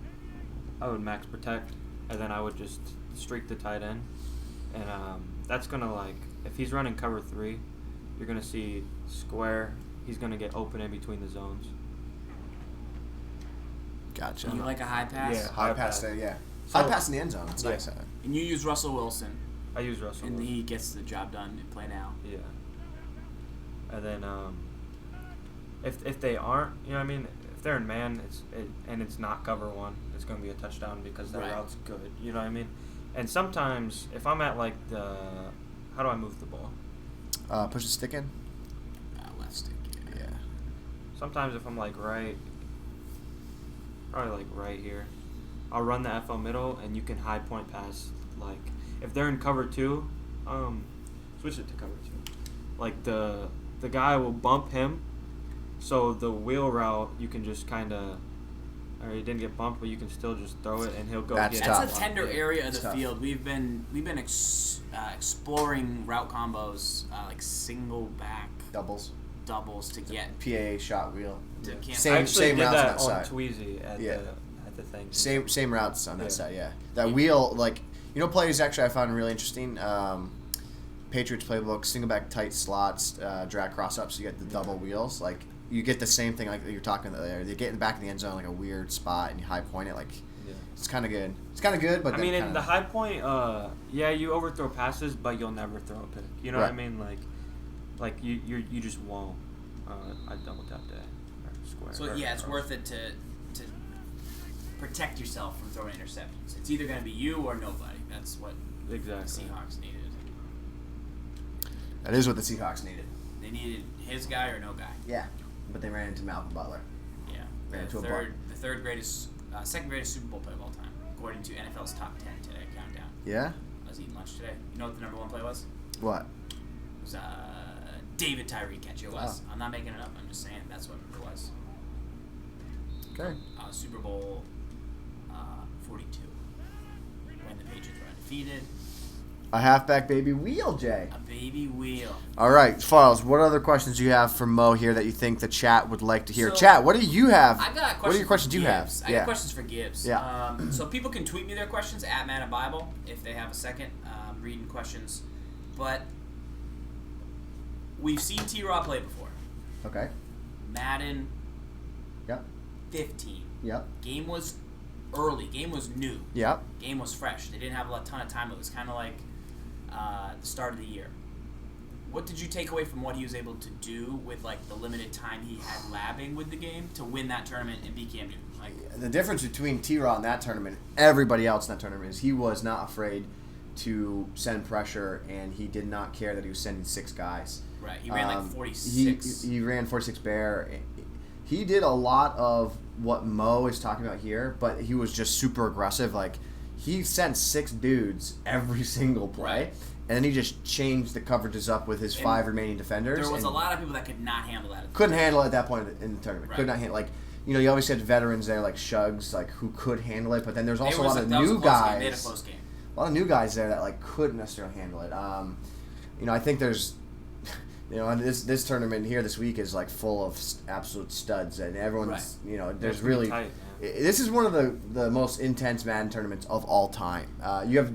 I would max protect, and then I would just streak the tight end, and that's gonna like if he's running cover 3, you're gonna see square. He's gonna get open in between the zones. Gotcha. You like a high pass? Yeah, High pass there, yeah. So, High pass in the end zone. It's yeah. nice. And you use Russell Wilson, I use Russell. and he gets the job done in play now. Yeah. And then if they aren't, you know what I mean? If they're in man, it's not cover 1, it's going to be a touchdown because that Right. route's good. You know what I mean? And sometimes if I'm at like how do I move the ball? Push the stick in. Left stick. Yeah. Sometimes if I'm like probably like right here, I'll run the FL middle and you can high point pass. Like if they're in cover 2, switch it to cover 2. Like the guy will bump him, so the wheel route you can just kind of, or he didn't get bumped, but you can still just throw it and he'll go. That's get tough. it. That's a tender area of the Tough. field. We've been exploring route combos, like single back Doubles. doubles to get PAA shot wheel. to cancel. Same- I actually did routes on that that on side. Tweezy at Yeah. the thing. Same routes on that Yeah. side, yeah. That wheel, like, plays actually I found really interesting. Patriots playbook, single back tight slots, drag cross ups, you get the double wheels. Like, you get the same thing like you're talking about there. You get in the back of the end zone, like a weird spot, and you high point it. Like, Yeah. it's kind of good. It's kind of good, but I then mean, in kinda, the high point, you overthrow passes, but you'll never throw a pick. You know what I Right. mean? Like you just won't. I double tapped it or square. So or- yeah, it's or- worth it to protect yourself from throwing interceptions. It's either going to be you or nobody. That's what the Exactly. Seahawks needed. that is what the Seahawks needed. They needed his guy or no guy. Yeah, but they ran into Malcolm Butler. Yeah, Ran into a the third greatest, second greatest Super Bowl play of all time, according to NFL's top 10 today countdown. Yeah. I was eating lunch today. You know what the number 1 play was? What? It was David Tyree catch. It was. Wow. I'm not making it up. I'm just saying that's what it was. Okay. Super Bowl 42, when the Patriots were undefeated. A halfback baby wheel, Jay. A baby wheel. All right, Files, what other questions do you have for Mo here that you think the chat would like to hear? So, Chat, what do you have? I got questions. What are your questions for you have? Gibbs. I got questions for Gibbs. Yeah. So people can tweet me their questions at Madden Bible if they have a second. Reading questions, but we've seen T-Raw play before. Okay. Madden Yep. 15. Yep. Game was early. Game was new. Yep. Game was fresh. They didn't have a ton of time. It was kind of like the start of the year. What did you take away from what he was able to do with like the limited time he had labbing with the game to win that tournament and beat Cam Newton? Like, The difference between T-Raw in that tournament and everybody else in that tournament is he was not afraid to send pressure, and he did not care that he was sending 6 guys. right, he ran like 46. He ran 46 bear. He did a lot of what Mo is talking about here, but he was just super aggressive. Like, he sent 6 dudes every single play, Right. and then he just changed the coverages up with his 5 remaining defenders. There was and a lot of people that could not handle that. couldn't handle it at that point in the tournament. Right. Could not handle, like, you always had veterans there like Shugs, like, who could handle it, but then there's also a lot of that was new a close guys. Game. They had a close game. A lot of new guys there that like couldn't necessarily handle it. I think there's, this tournament here this week is like full of absolute studs, and everyone's, there's It's really. tight, This is one of the most intense Madden tournaments of all time. You have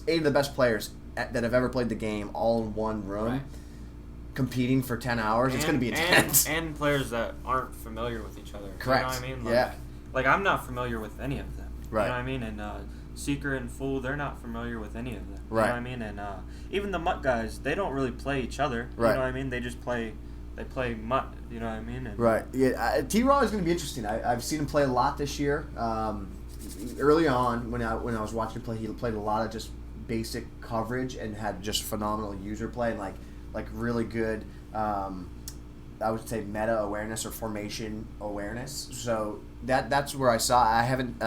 8 of the best players that have ever played the game all in one room, Right. competing for 10 hours. It's going to be intense. And players that aren't familiar with each other. Correct. You know what I mean? Yeah. Like I'm not familiar with any of them. Right. You know what I mean? And Seeker and Fool, they're not familiar with any of them. Right. You know what I mean? And even the Mutt guys, they don't really play each other. Right. You know what I mean? They just play they play mutt. You know what I mean? And right. Yeah. T-Raw is going to be interesting. I've seen him play a lot this year. Early on, when I was watching him play, he played a lot of just basic coverage and had just phenomenal user play and like really good. I would say meta awareness or formation awareness. So that's where I saw. I haven't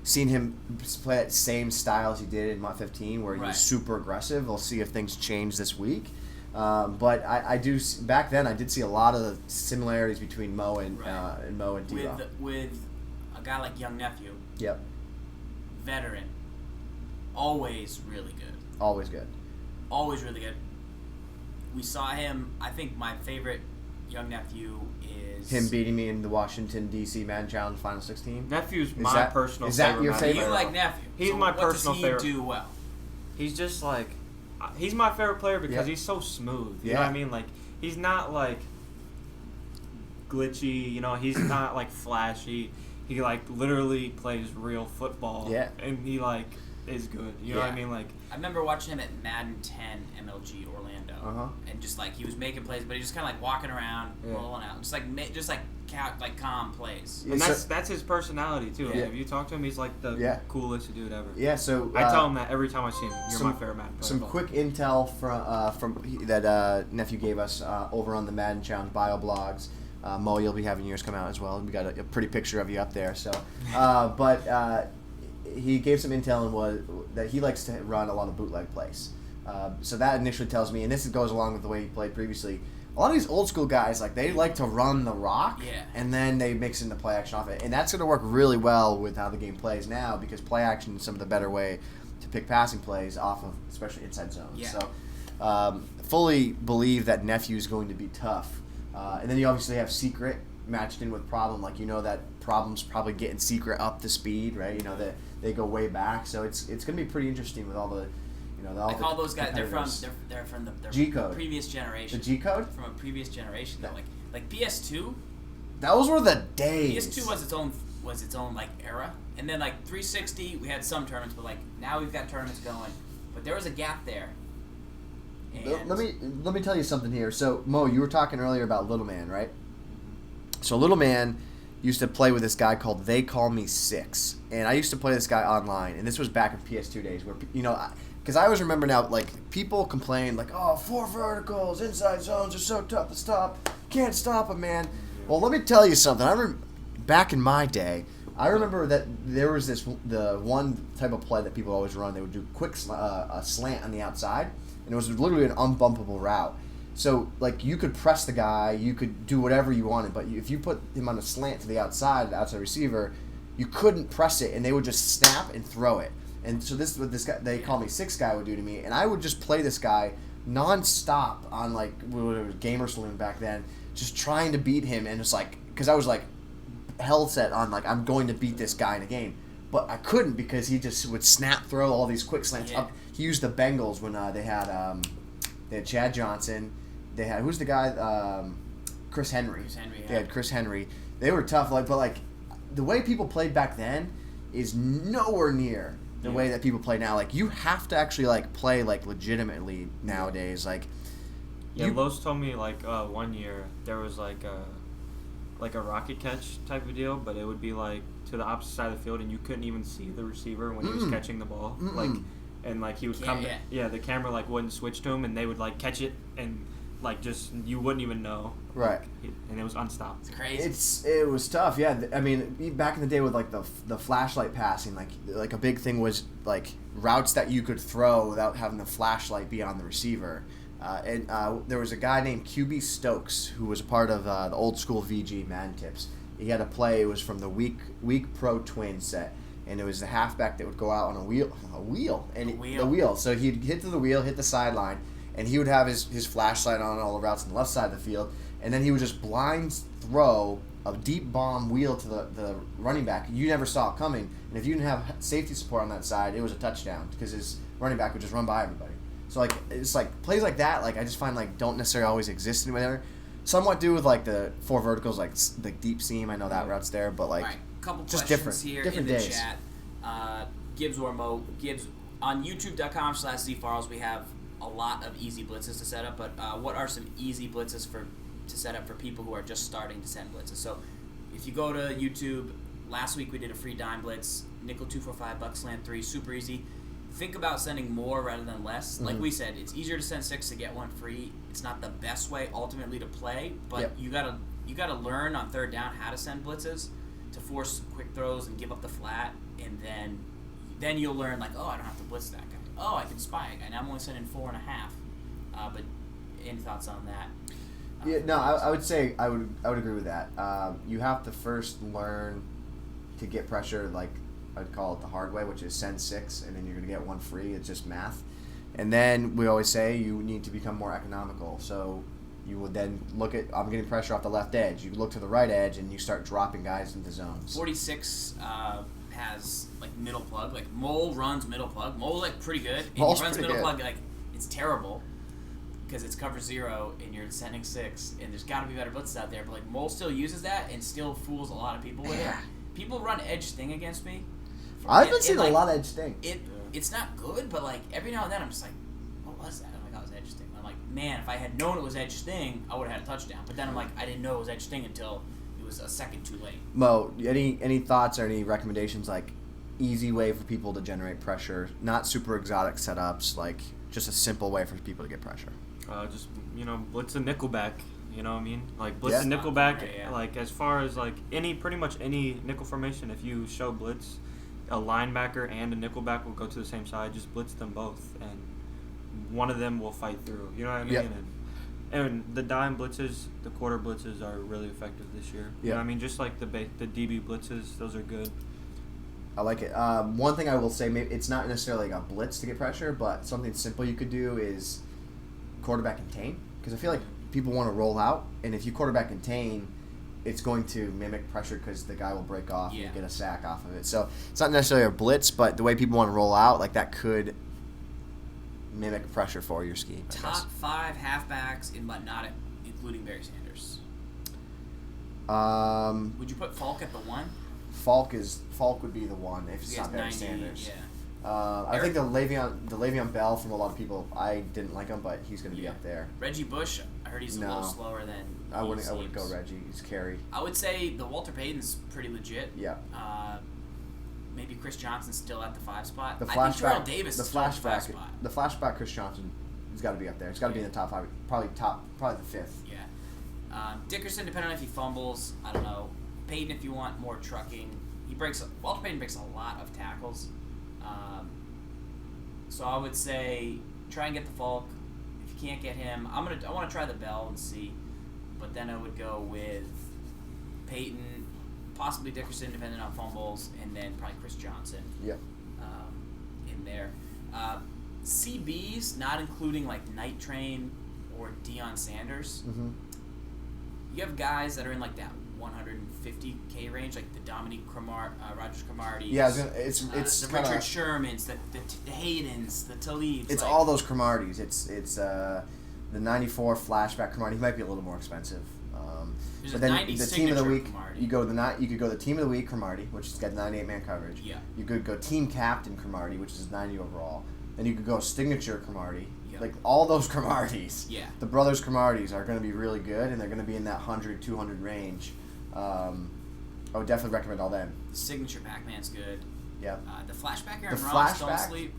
seen him play that same style as he did in Mod 15, where he was super aggressive. We'll see if things change this week. But I do. Back then, I did see a lot of the similarities between Mo and D-Raw. With a guy like Young Nephew. Yep. Veteran. Always really good. Always good. Always really good. We saw him. I think my favorite Young Nephew is him beating me in the Washington D.C. Madden Challenge Final 16. Nephew's my personal favorite. Is that your favorite? You like Nephew? He's my personal favorite. What does he do well? He's just like, he's my favorite player because he's so smooth. You know what I mean? Like, he's not like glitchy. You know, he's not like flashy. He like literally plays real football. Yeah. And he like is good. You know what I mean? Like, I remember watching him at Madden 10 MLG Orlando, and just like he was making plays, but he just kind of like walking around, rolling out, just like calm plays. And that's his personality too. Like, if you talk to him, he's like the coolest dude ever. Yeah. So I tell him that every time I see him. You're my favorite Madden player. Some quick intel from that Nephew gave us over on the Madden Challenge bio blogs. Mo, you'll be having yours come out as well. We got a pretty picture of you up there. So, but he gave some intel and was that he likes to run a lot of bootleg plays. So that initially tells me, and this goes along with the way he played previously. A lot of these old school guys, like they like to run the rock, and then they mix in the play action off it, and that's going to work really well with how the game plays now because play action is some of the better way to pick passing plays off of, especially inside zones. Yeah. So, fully believe that Nephew is going to be tough, and then you obviously have Secret matched in with Problem, like that Problem's probably getting Secret up to speed, right? You know that they go way back, so it's going to be pretty interesting with all the. I call those guys. They're from the G-code. Previous generation. The G-code from a previous generation. Though, like PS2. Those were the days. PS2 was its own like era, and then like 360 we had some tournaments, but like now we've got tournaments going, but there was a gap there. And let me tell you something here. So Mo, you were talking earlier about Little Man, right? So Little Man used to play with this guy called They Call Me Six, and I used to play this guy online, and this was back in PS2 days, where because I always remember now, like, people complain, like, oh, 4 verticals, inside zones are so tough to stop. Can't stop them, man. Well, let me tell you something. Back in my day, I remember that there was the one type of play that people always run. They would do quick a slant on the outside, and it was literally an unbumpable route. So, like, you could press the guy, you could do whatever you wanted, but if you put him on a slant to the outside receiver, you couldn't press it, and they would just snap and throw it. And so this is what this guy, They Call Me Six guy, would do to me. And I would just play this guy non-stop on, like, what it was, Gamer Saloon back then, just trying to beat him. And it's like, because I was, like, hell set on, like, I'm going to beat this guy in a game. But I couldn't because he just would snap throw all these quick slants up. He used the Bengals when they had Chad Johnson. They had, who's the guy? Chris Henry. They had Chris Henry. They were tough, but, like, the way people played back then is nowhere near the way that people play now. Like, you have to actually, like, play, like, legitimately nowadays. Like, Los told me, like, 1 year there was, like a rocket catch type of deal, but it would be, like, to the opposite side of the field, and you couldn't even see the receiver when he was catching the ball. Like, and, like, he would come, the camera, like, wouldn't switch to him, and they would, like, catch it, and, like, just, you wouldn't even know. Right. Like, and it was unstoppable. It's crazy. It was tough, yeah. I mean, back in the day with, like, the flashlight passing, like a big thing was, like, routes that you could throw without having the flashlight be on the receiver. And there was a guy named QB Stokes who was a part of the old school VG Madden Tips. He had a play. It was from the Week Pro Twin set. And it was the halfback that would go out on a wheel. So he'd hit to the wheel, hit the sideline, and he would have his flashlight on all the routes on the left side of the field, and then he would just blind throw a deep bomb wheel to the running back. You never saw it coming, and if you didn't have safety support on that side, it was a touchdown because his running back would just run by everybody. So, like, it's like plays like that, like, I just find, like, don't necessarily always exist in whatever. Somewhat do with, like, the 4 verticals, like the deep seam. I know that route's there, but, like, right. Couple just questions here different in the days. chat. Gibbs or Mo, Gibbs, on youtube.com/zfarls, we have a lot of easy blitzes to set up, but what are some easy blitzes to set up for people who are just starting to send blitzes. So if you go to YouTube, last week we did a free dime blitz, nickel 245, buck slant 3, super easy. Think about sending more rather than less. Like we said, it's easier to send 6 to get 1 free. It's not the best way ultimately to play, but you gotta learn on third down how to send blitzes to force quick throws and give up the flat, and then you'll learn like, oh, I don't have to blitz that guy. Oh, I can spy a guy. Now I'm only sending 4.5. But any thoughts on that? I would say I would agree with that. You have to first learn to get pressure, like I'd call it the hard way, which is send 6, and then you're going to get 1 free. It's just math. And then we always say you need to become more economical. So you would then look at, I'm getting pressure off the left edge. You look to the right edge, and you start dropping guys into zones. 46 has like middle plug. Like Mole runs middle plug. Mole's like pretty good. And Mole's he runs pretty middle good. plug like it's terrible because it's cover 0 and you're sending 6, and there's got to be better blitzes out there. But like Mole still uses that and still fools a lot of people with it. People run edge sting against me. I've been seeing a lot of edge sting. It's not good, but like every now and then I'm just like, what was that? I'm like, oh, it was edge sting. I'm like, man, if I had known it was edge sting, I would have had a touchdown. But then I'm like, I didn't know it was edge sting until it was a second too late. Mo, any thoughts or any recommendations, like easy way for people to generate pressure, not super exotic setups, like just a simple way for people to get pressure? Just blitz a nickelback. You know what I mean? Like blitz a nickelback. Like as far as like pretty much any nickel formation, if you show blitz, a linebacker and a nickelback will go to the same side. Just blitz them both, and one of them will fight through. You know what I mean? Yep. And the dime blitzes, the quarter blitzes are really effective this year. You know what I mean? Just like the DB blitzes, those are good. I like it. One thing I will say, maybe it's not necessarily like a blitz to get pressure, but something simple you could do is quarterback contain, because I feel like people want to roll out, and if you quarterback contain, it's going to mimic pressure because the guy will break off and you get a sack off of it. So it's not necessarily a blitz, but the way people want to roll out, like that could mimic pressure for your scheme. Top 5 halfbacks, but not including Barry Sanders. Would you put Falk at the 1? Falk would be the 1 if it's not Barry Sanders. Yeah. I think the Le'Veon Bell, from a lot of people, I didn't like him, but he's going to be up there. Reggie Bush, I heard he's a little slower than I wouldn't go Reggie. He's carry. I would say the Walter Payton's pretty legit. Yeah. Maybe Chris Johnson's still at the 5 spot. The I think Terrell Davis is still at the 5 spot. The flashback Chris Johnson has got to be up there. It's got to be in the top 5. Probably the 5th. Yeah. Dickerson, depending on if he fumbles, I don't know. Payton, if you want more trucking, Walter Payton breaks a lot of tackles. So I would say try and get the Falk. If you can't get him, I want to try the Bell and see, but then I would go with Payton, possibly Dickerson, depending on fumbles, and then probably Chris Johnson. Yep. In there, CBs, not including like Night Train or Deion Sanders. Mm-hmm. You have guys that are in like that 150K range, like the Dominique Rogers Cromarties. Yeah, it's the kinda, Richard Shermans, the Haydens, the Talibs. It's like, all those Cromarties. It's the '94 flashback Cromartie. He might be a little more expensive. There's but a then 90 the team of the week, Cromartie. you could go the team of the week Cromartie, which has got 98-man coverage. Yeah. You could go team captain Cromartie, which is 90 overall. Then you could go signature Cromartie. Yep. Like all those Cromarties. Yeah. The brothers Cromarties are going to be really good, and they're going to be in that 100, 200 range. I would definitely recommend all them. The signature Pac-Man's good. Yep. The flashback Aaron Rodgers, don't sleep.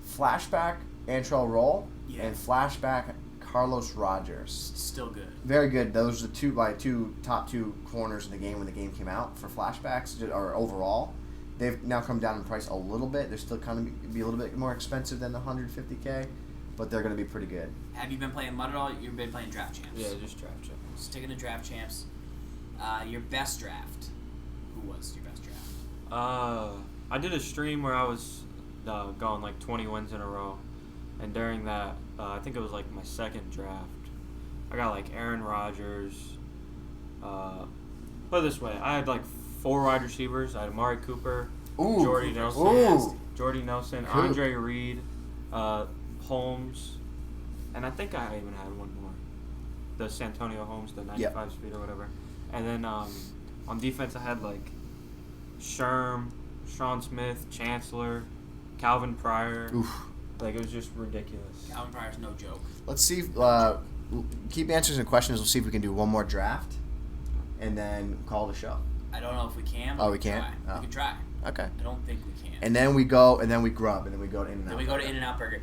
Flashback Antrell Roll, Yeah. and flashback Carlos Rogers. Still good. Very good. Those are the top two corners in the game when the game came out for flashbacks or overall. They've now come down in price a little bit. They're still kind of be a little bit more expensive than the 150K, but they're going to be pretty good. Have you been playing MUD at all? You've been playing Draft Champs. Yeah, just Draft Champs. Sticking to Draft Champs. Your best draft. Who was your best draft? I did a stream where I was going like 20 wins in a row, and during that, I think it was like my second draft. I got like Aaron Rodgers. Put it this way, I had like 4 wide receivers. I had Amari Cooper, Ooh. Jordy Nelson, Andre Reed, Holmes, and I think I even had one more. The Santonio Holmes, the 95 speed or whatever. And then on defense, I had like Sherm, Sean Smith, Chancellor, Calvin Pryor. Oof. Like, it was just ridiculous. Calvin Pryor's no joke. Let's see. keep answering the questions. We'll see if we can do one more draft, and then call the show. I don't know if we can. Oh, we can't? Try. Oh. We can try. Okay. I don't think we can. And then we go, and then we grub, and then we go to In-N-Out. Then we go to In-N-Out Burger.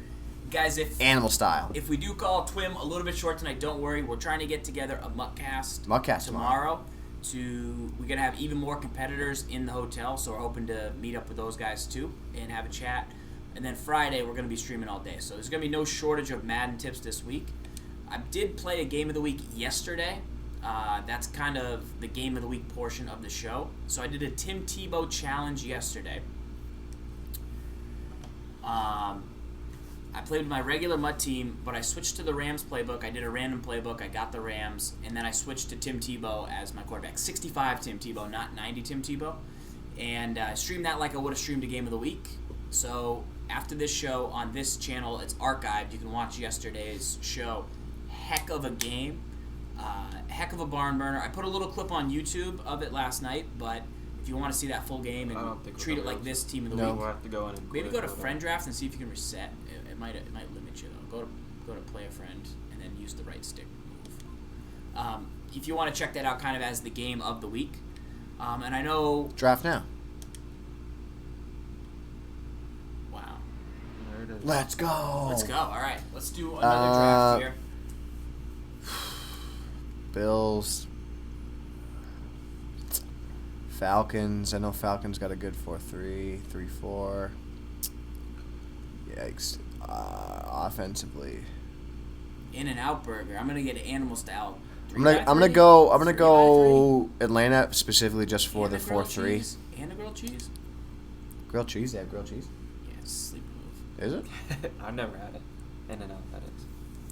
Guys, Animal style. If we do call TWIM a little bit short tonight, don't worry. We're trying to get together a Muckcast tomorrow. We're gonna have even more competitors in the hotel, so we're hoping to meet up with those guys too and have a chat. And then Friday we're gonna be streaming all day, so there's gonna be no shortage of Madden tips this week. I did play a game of the week yesterday. That's kind of the game of the week portion of the show. So I did a Tim Tebow challenge yesterday. I played with my regular MUT team, but I switched to the Rams playbook. I did a random playbook. I got the Rams, and then I switched to Tim Tebow as my quarterback. 65 Tim Tebow, not 90 Tim Tebow. And I streamed that like I would have streamed a game of the week. So after this show on this channel, it's archived. You can watch yesterday's show. Heck of a game. Heck of a barn burner. I put a little clip on YouTube of it last night, but if you want to see that full game and treat it like this team of the week, we'll have to go in and maybe go to friend draft and see if you can reset. It might limit you though. Go to play a friend and then use the right stick move. If you want to check that out, kind of as the game of the week, and I know draft now. Wow. There it is. Let's go. Let's go. All right. Let's do another draft here. Bills. Falcons. I know Falcons got a good 4-3, 3-4. Yikes. Offensively. In-N-Out Burger. I'm gonna get an animal style. I'm gonna go Atlanta specifically just for the 4-3. And a grilled cheese. Grilled cheese? They have grilled cheese? Yeah, it's a sleep move. Is it? I've never had it. In-N-Out, that is.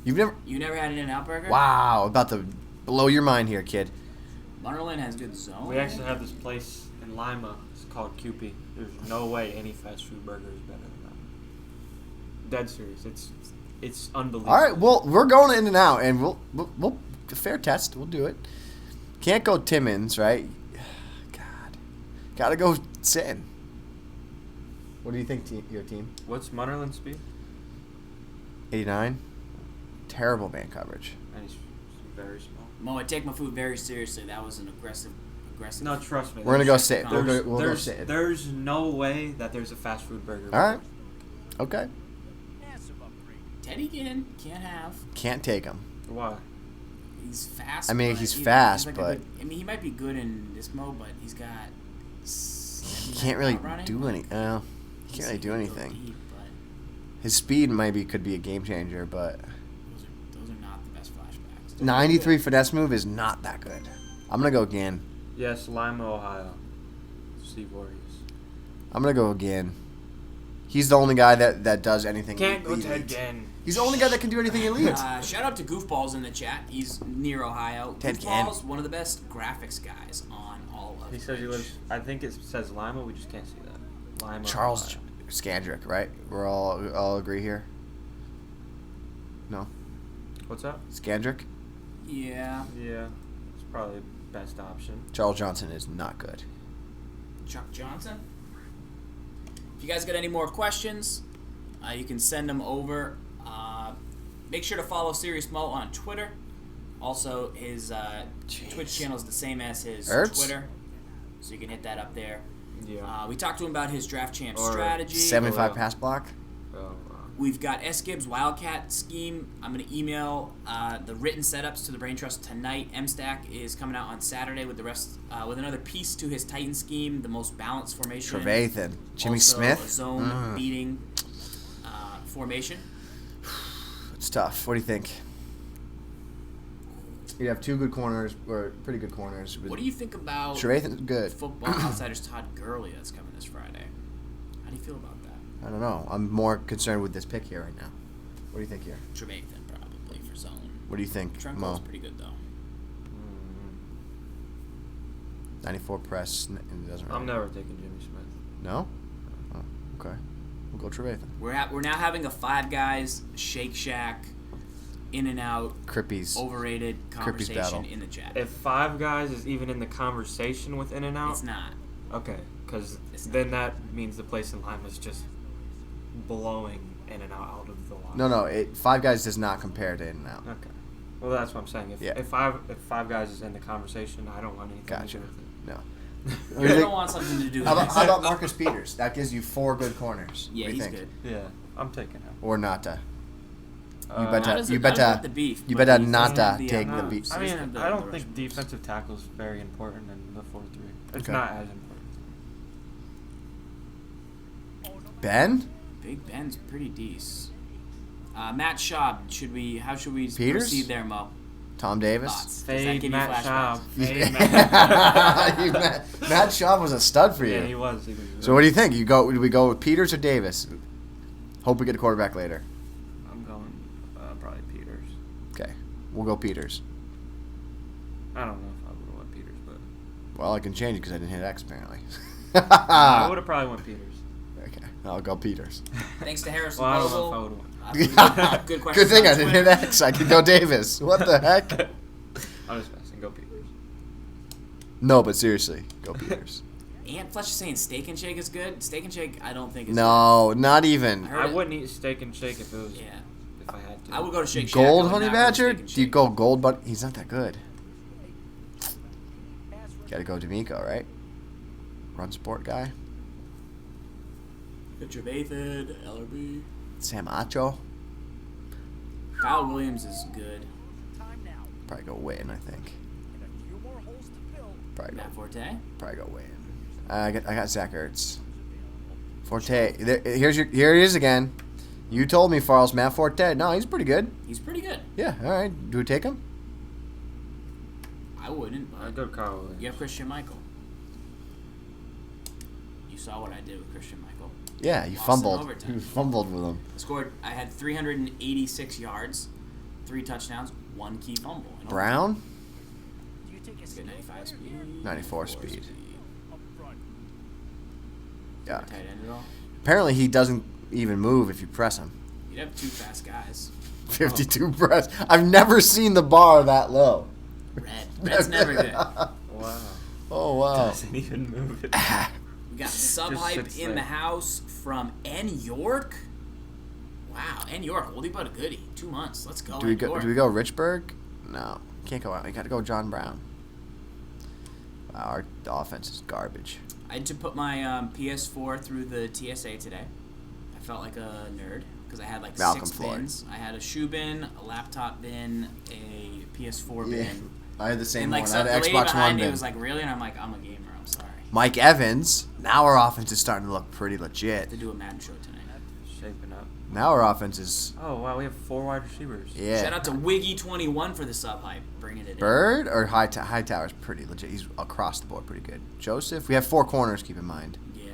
You never had an In-N-Out Burger? Wow, about to blow your mind here, kid. Munderland has good zone. We actually have this place in Lima. It's called QP. There's no way any fast food burger is better than that. Dead serious. It's unbelievable. All right, well, we're going to In-N-Out, and we'll fair test. We'll do it. Can't go Timmons, right? God, gotta go Sin. What do you think, your team? What's Munderland's speed? 89. Terrible man coverage. And he's very small. Mo, I take my food very seriously. That was an aggressive. No, trust me. We're gonna go sit. There's- We'll go sit. There's no way that there's a fast food burger. All right. Okay. Teddy can't have. Can't take him. Why? He's fast. I mean, but he's fast, like but he might be good in this mode, but he's got. he can't really do any. He can't really do anything. Deep, His speed could be a game changer, but those are not the best flashbacks. 93 finesse move is not that good. I'm gonna go again. Yes, Lima, Ohio. Steve Warriors. I'm gonna go again. He's the only guy that does anything. Can't go elite. to again. He's the only guy that can do anything elite. Shout out to Goofballs in the chat. He's near Ohio. Ted Goofballs, one of the best graphics guys on all of. He says he lives. I think it says Lima. We just can't see that. Lima. Charles Ohio. Scandrick, right? We're all agree here. No, What's up? Scandrick. Yeah. Yeah, it's probably the best option. Charles Johnson is not good. Chuck Johnson. If you guys got any more questions, you can send them over. Make sure to follow Serious Mo on Twitter. Also, his Twitch channel is the same as his Twitter, so you can hit that up there. Yeah. We talked to him about his draft champ strategy. 75 pass block. We've got S. Gibbs Wildcat scheme. I'm going to email the written setups to the Brain Trust tonight. MStack is coming out on Saturday with the rest, with another piece to his Titan scheme, the most balanced formation. Trevathan, Jimmy also Smith. A zone beating formation. It's tough. What do you think? You have two good corners, or pretty good corners. What do you think about Trevathan's good. Football Outsiders Todd Gurley that's coming this Friday? How do you feel about that? I don't know. I'm more concerned with this pick here right now. What do you think here? Trevathan probably for zone. What do you think, Trunco's Mo? pretty good though. 94 press. It doesn't really. I'm never taking Jimmy Smith. No? Oh, okay. We'll go Trevathan. We're now having a Five Guys Shake Shack In-N-Out Crippies. overrated conversation battle. in the chat. If Five Guys is even in the conversation with In-N-Out, It's not. okay, because It's not. then that means the place in Lima is just blowing In-N-Out out of the line. No. Five Guys does not compare to In-N-Out. Okay. Well, that's what I'm saying. If five guys is in the conversation, I don't want anything to do with it. No. You don't want something to do with it. How about Marcus Peters? That gives you 4 good corners. Yeah, he's good. Yeah, I'm taking him. Or Nata. You the beef, you but better he not doesn't have take the, the beef. I mean, I don't think defensive tackle is very important in the 4-3. It's not as important. Ben? Big Ben's pretty decent. Matt Schaub, how should we Peters? proceed there, Mo? Tom Davis? Thoughts? Fade Matt Schaub. Matt Schaub was a stud for you. Yeah, he was. So what do you think? Do we go with Peters or Davis? Hope we get a quarterback later. I'm going probably Peters. Okay, we'll go Peters. I don't know if I would have went Peters, but... Well, I can change it because I didn't hit X, apparently. I would have probably went Peters. Okay, I'll go Peters. Thanks to Harrison Well, I don't Vogel. know if I would have went. Good question. Good thing I didn't hit X. I could go Davis. What the heck? I'm just messing. Go Peters. No, but seriously, go Peters. Ant Fletcher saying Steak and Shake is good. Steak and Shake, I don't think is No, not even. I wouldn't eat Steak and Shake if it was. good. Yeah. If I had to. I would go to Shake Shack. Gold I would Honey not go to Badger? Steak and Do you Shake. go gold, but he's not that good. Gotta go D'Amico, right? Run sport guy. Trevathan, LRB. Sam Acho. Kyle Williams is good. Probably go Witten, I think. Probably Matt Forte. go Witten. I got Zach Ertz. Forte. Here he is again. You told me, Farles, Matt Forte. No, he's pretty good. He's pretty good. Yeah, all right. Do we take him? I wouldn't, I'd but go Kyle Williams. you have Christian Michael. You saw what I did with Christian Michael. Yeah, you Lost in fumbled. overtime. You fumbled with him. I had 386 yards, 3 touchdowns, 1 key fumble. Brown? He's got 95 speed. 94 speed. Yeah. Tight end at all. Apparently he doesn't even move if you press him. You'd have 2 fast guys. 52 press. I've never seen the bar that low. Red. Red's never good. Wow. Oh, wow. Doesn't even move it. We got sub-hype sits in there. the house from N. York. Wow, N. York, oldie but a goodie. 2 months. Let's go. Do we N. go York. Richburg? No. Can't go out. We got to go John Brown. Wow, our offense is garbage. I had to put my PS4 through the TSA today. I felt like a nerd because I had like Malcolm 6 Floyd. bins. I had a shoe bin, a laptop bin, a PS4 bin. I had the same And like one. I the had an lady Xbox behind One me bin. was like, "Really?" And I'm like, "I'm a gamer. I'm sorry." Mike Evans. Now our offense is starting to look pretty legit. To do a Madden show tonight. Shaping up. Now our offense is Oh wow, we have 4 wide receivers. yeah. Shout out to Wiggy21 for the sub hype, bringing it Bird or Hightower's pretty legit. He's across the board pretty good. Joseph. We have 4 corners. Keep in mind. in. Yeah,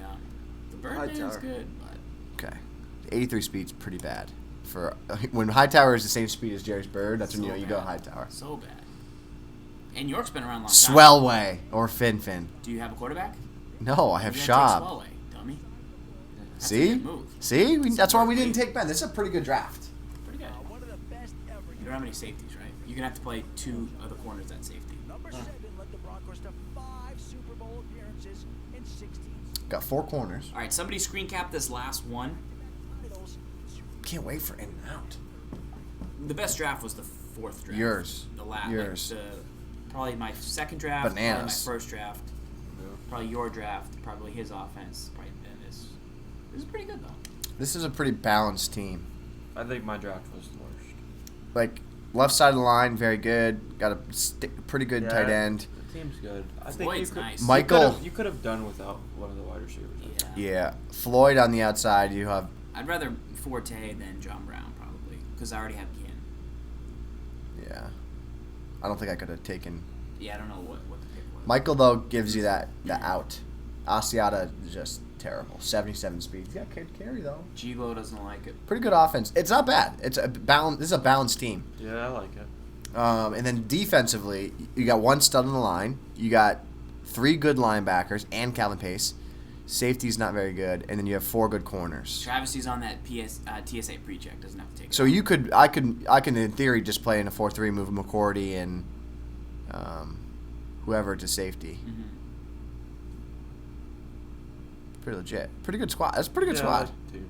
the Birdman's Hightower. good, but Okay. 83 speed's pretty bad. For when Hightower is the same speed as Jerry's Bird, that's when So you go bad. Hightower. so bad. And York's been around a long time. Swellway or Fin. Do you have a quarterback? No, I have You're gonna take Schaub. Swellway, dummy. That's a See? good move. See? That's why we didn't Perfect. take Ben. This is a pretty good draft. Pretty good. You don't have any safeties, right? You're gonna have to play 2 of the corners at safety. Number 7 led the Broncos to 5 Super Bowl appearances in 16 Got 4 corners. All right, somebody screen cap this last one. titles. Can't wait for in and out. The best draft was the 4th draft. Yours. The last. Yours. Probably my 2nd draft. Bananas. Probably my 1st draft. Probably your draft. Probably his offense. Probably Dennis. This is pretty good though. This is a pretty balanced team. I think my draft was the worst. Like left side of the line, very good. Got a pretty good Yeah, tight end. The team's good. I think Floyd's you could, nice. Michael- You could have done without one of the wide receivers. Yeah. Yeah, Floyd on the outside. You have I'd rather Forte than John Brown probably because I already have Ginn. yeah. I don't think I could have taken Yeah, I don't know what the pick was. Michael though. Gives you that the out. Asiata is just terrible. 77 speed. He's got good carry though. G-Lo doesn't like it. Pretty good offense. It's not bad. It's a balance. This is a balanced team. Yeah, I like it. And then defensively, you got 1 stud on the line. You got 3 good linebackers and Calvin Pace. Safety's not very good, and then you have 4 good corners. Travisy's on that TSA pre-check. Doesn't have to take. So it. you could, I can in theory just play in a 4-3, move McCourty and whoever to safety. Mhm. Pretty legit. Pretty good squad. That's a pretty good Yeah, squad. I like it, too.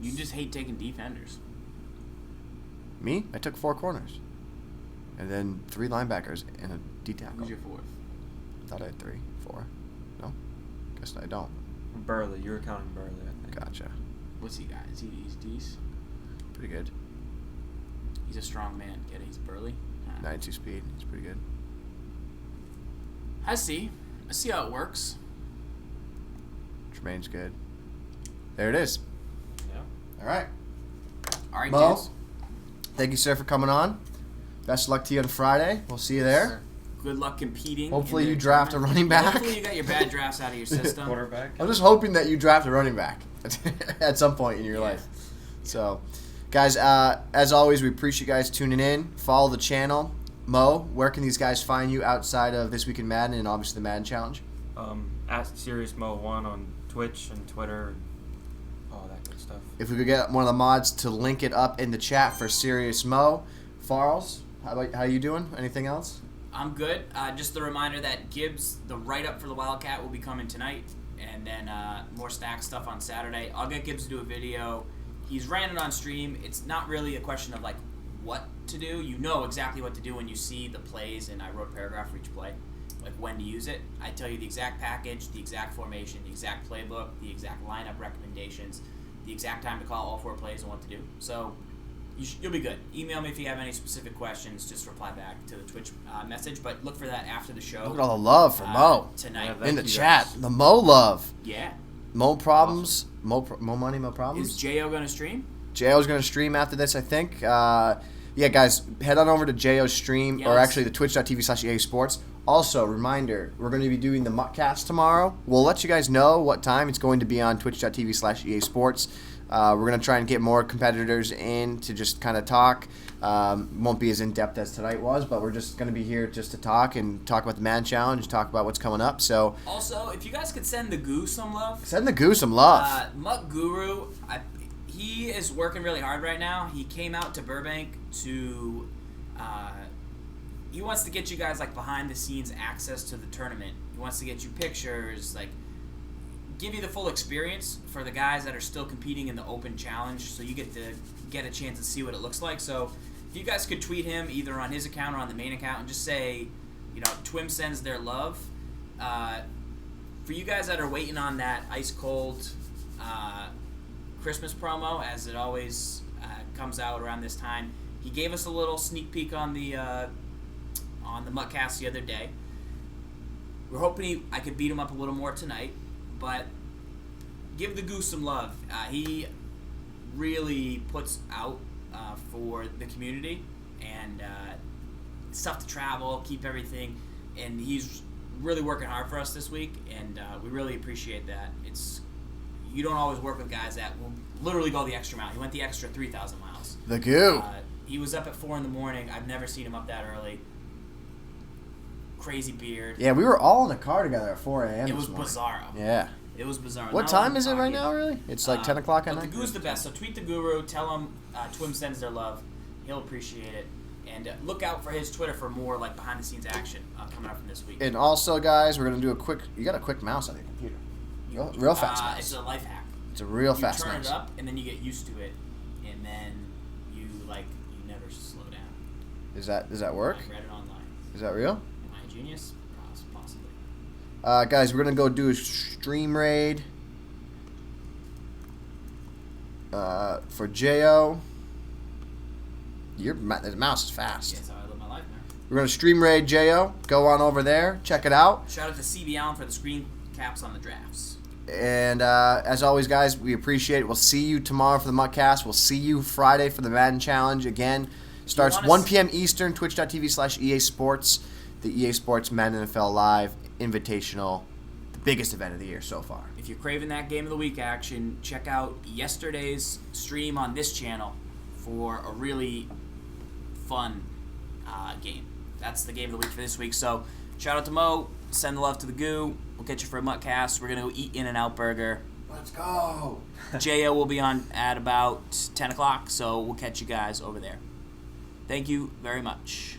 You just hate taking defenders. Me? I took 4 corners. And then 3 linebackers and a D tackle. Who's your fourth? I thought I had 3, 4. No? Guess I don't. Burley. You were counting Burley, I think. Gotcha. What's he got? He's decent. Pretty good. He's a strong man. Get it? He's burly. 92 speed. He's pretty good. I see how it works. Tremaine's good. There it is. Yeah. All right. All right, Mo, dudes. thank you, sir, for coming on. Best of luck to you on Friday. We'll see you there. Good luck competing. Hopefully in you the draft a tournament. running back. Hopefully you got your bad drafts out of your system. Quarterback. I'm just hoping that you draft a running back at some point in your life. So, guys, as always, we appreciate you guys tuning in. Follow the channel. Mo, where can these guys find you outside of This Week in Madden and obviously the Madden Challenge? At SeriousMo1 on Twitch and Twitter and all that good stuff. If we could get one of the mods to link it up in the chat for Serious Mo. Farls, how you doing? Anything else? I'm good. Just a reminder that Gibbs, the write-up for the Wildcat, will be coming tonight, and then more stack stuff on Saturday. I'll get Gibbs to do a video. He's ran it on stream. It's not really a question of like what to do. You know exactly what to do when you see the plays, and I wrote a paragraph for each play, like when to use it. I tell you the exact package, the exact formation, the exact playbook, the exact lineup recommendations, the exact time to call all 4 plays and what to do. So you'll be good. Email me if you have any specific questions. Just reply back to the Twitch message. But look for that after the show. Look at all the love for Mo tonight. Yeah, in the you chat. guys. The Mo love. Yeah. Mo problems. Mo money, Mo problems. Is Jo going to stream? JO's going to stream after this, I think. Yeah, guys, head on over to JO's stream, or Yes. actually the twitch.tv/EA Sports. Also, reminder, we're going to be doing the Muckcast tomorrow. We'll let you guys know what time it's going to be on twitch.tv/EA Sports. We're going to try and get more competitors in to just kind of talk. Won't be as in-depth as tonight was, but we're just going to be here just to talk and talk about the Man Challenge, talk about what's coming up. So Also, if you guys could send the Goo some love. send the Goo some love. Muck Guru, he is working really hard right now. He came out to Burbank to... he wants to get you guys like behind-the-scenes access to the tournament. He wants to get you pictures, like give you the full experience for the guys that are still competing in the open challenge, so you get a chance to see what it looks like. So if you guys could tweet him either on his account or on the main account and just say, TWIM sends their love. For you guys that are waiting on that ice cold Christmas promo, as it always comes out around this time, he gave us a little sneak peek on the Muckcast the other day. We're hoping I could beat him up a little more tonight, but give the Goose some love. He really puts out for the community, and it's tough to travel, keep everything, and he's really working hard for us this week, and we really appreciate that. You don't always work with guys that will literally go the extra mile. He went the extra 3,000 miles. The Goo. He was up at 4 in the morning. I've never seen him up that early. Crazy beard. Yeah, we were all in the car together at 4 a.m. It was this morning. bizarro. Yeah. It was bizarre. What Not time all is it right talking. now, really? It's like 10 o'clock at But night? the Goo's the best, so tweet the Guru. Tell him TWIM sends their love. He'll appreciate it. And look out for his Twitter for more like behind-the-scenes action coming up from this week. And also, guys, we're going to do a quick... You got a quick mouse on your computer. Real fast mouse. It's a life hack. It's a real fast You turn mouse. it up, and then you get used to it, and then you never slow down. Does that work? I read it online. Is that real? Am I a genius? Possibly. Guys, we're going to go do a stream raid for JO. The mouse is fast. Yeah, that's how I live my life, man. We're going to stream raid JO. Go on over there. Check it out. Shout out to CB Allen for the screen caps on the drafts. And as always, guys, we appreciate it. We'll see you tomorrow for the Muckcast. We'll see you Friday for the Madden Challenge. Again, starts 1 p.m. Eastern, twitch.tv/EA Sports. The EA Sports Madden NFL Live Invitational, the biggest event of the year so far. If you're craving that Game of the Week action, check out yesterday's stream on this channel for a really fun game. That's the Game of the Week for this week. So shout out to Mo. Send the love to the Goo. We'll get you for a Muckcast. We're going to go eat In-N-Out Burger. Let's go. JO will be on at about 10 o'clock, so we'll catch you guys over there. Thank you very much.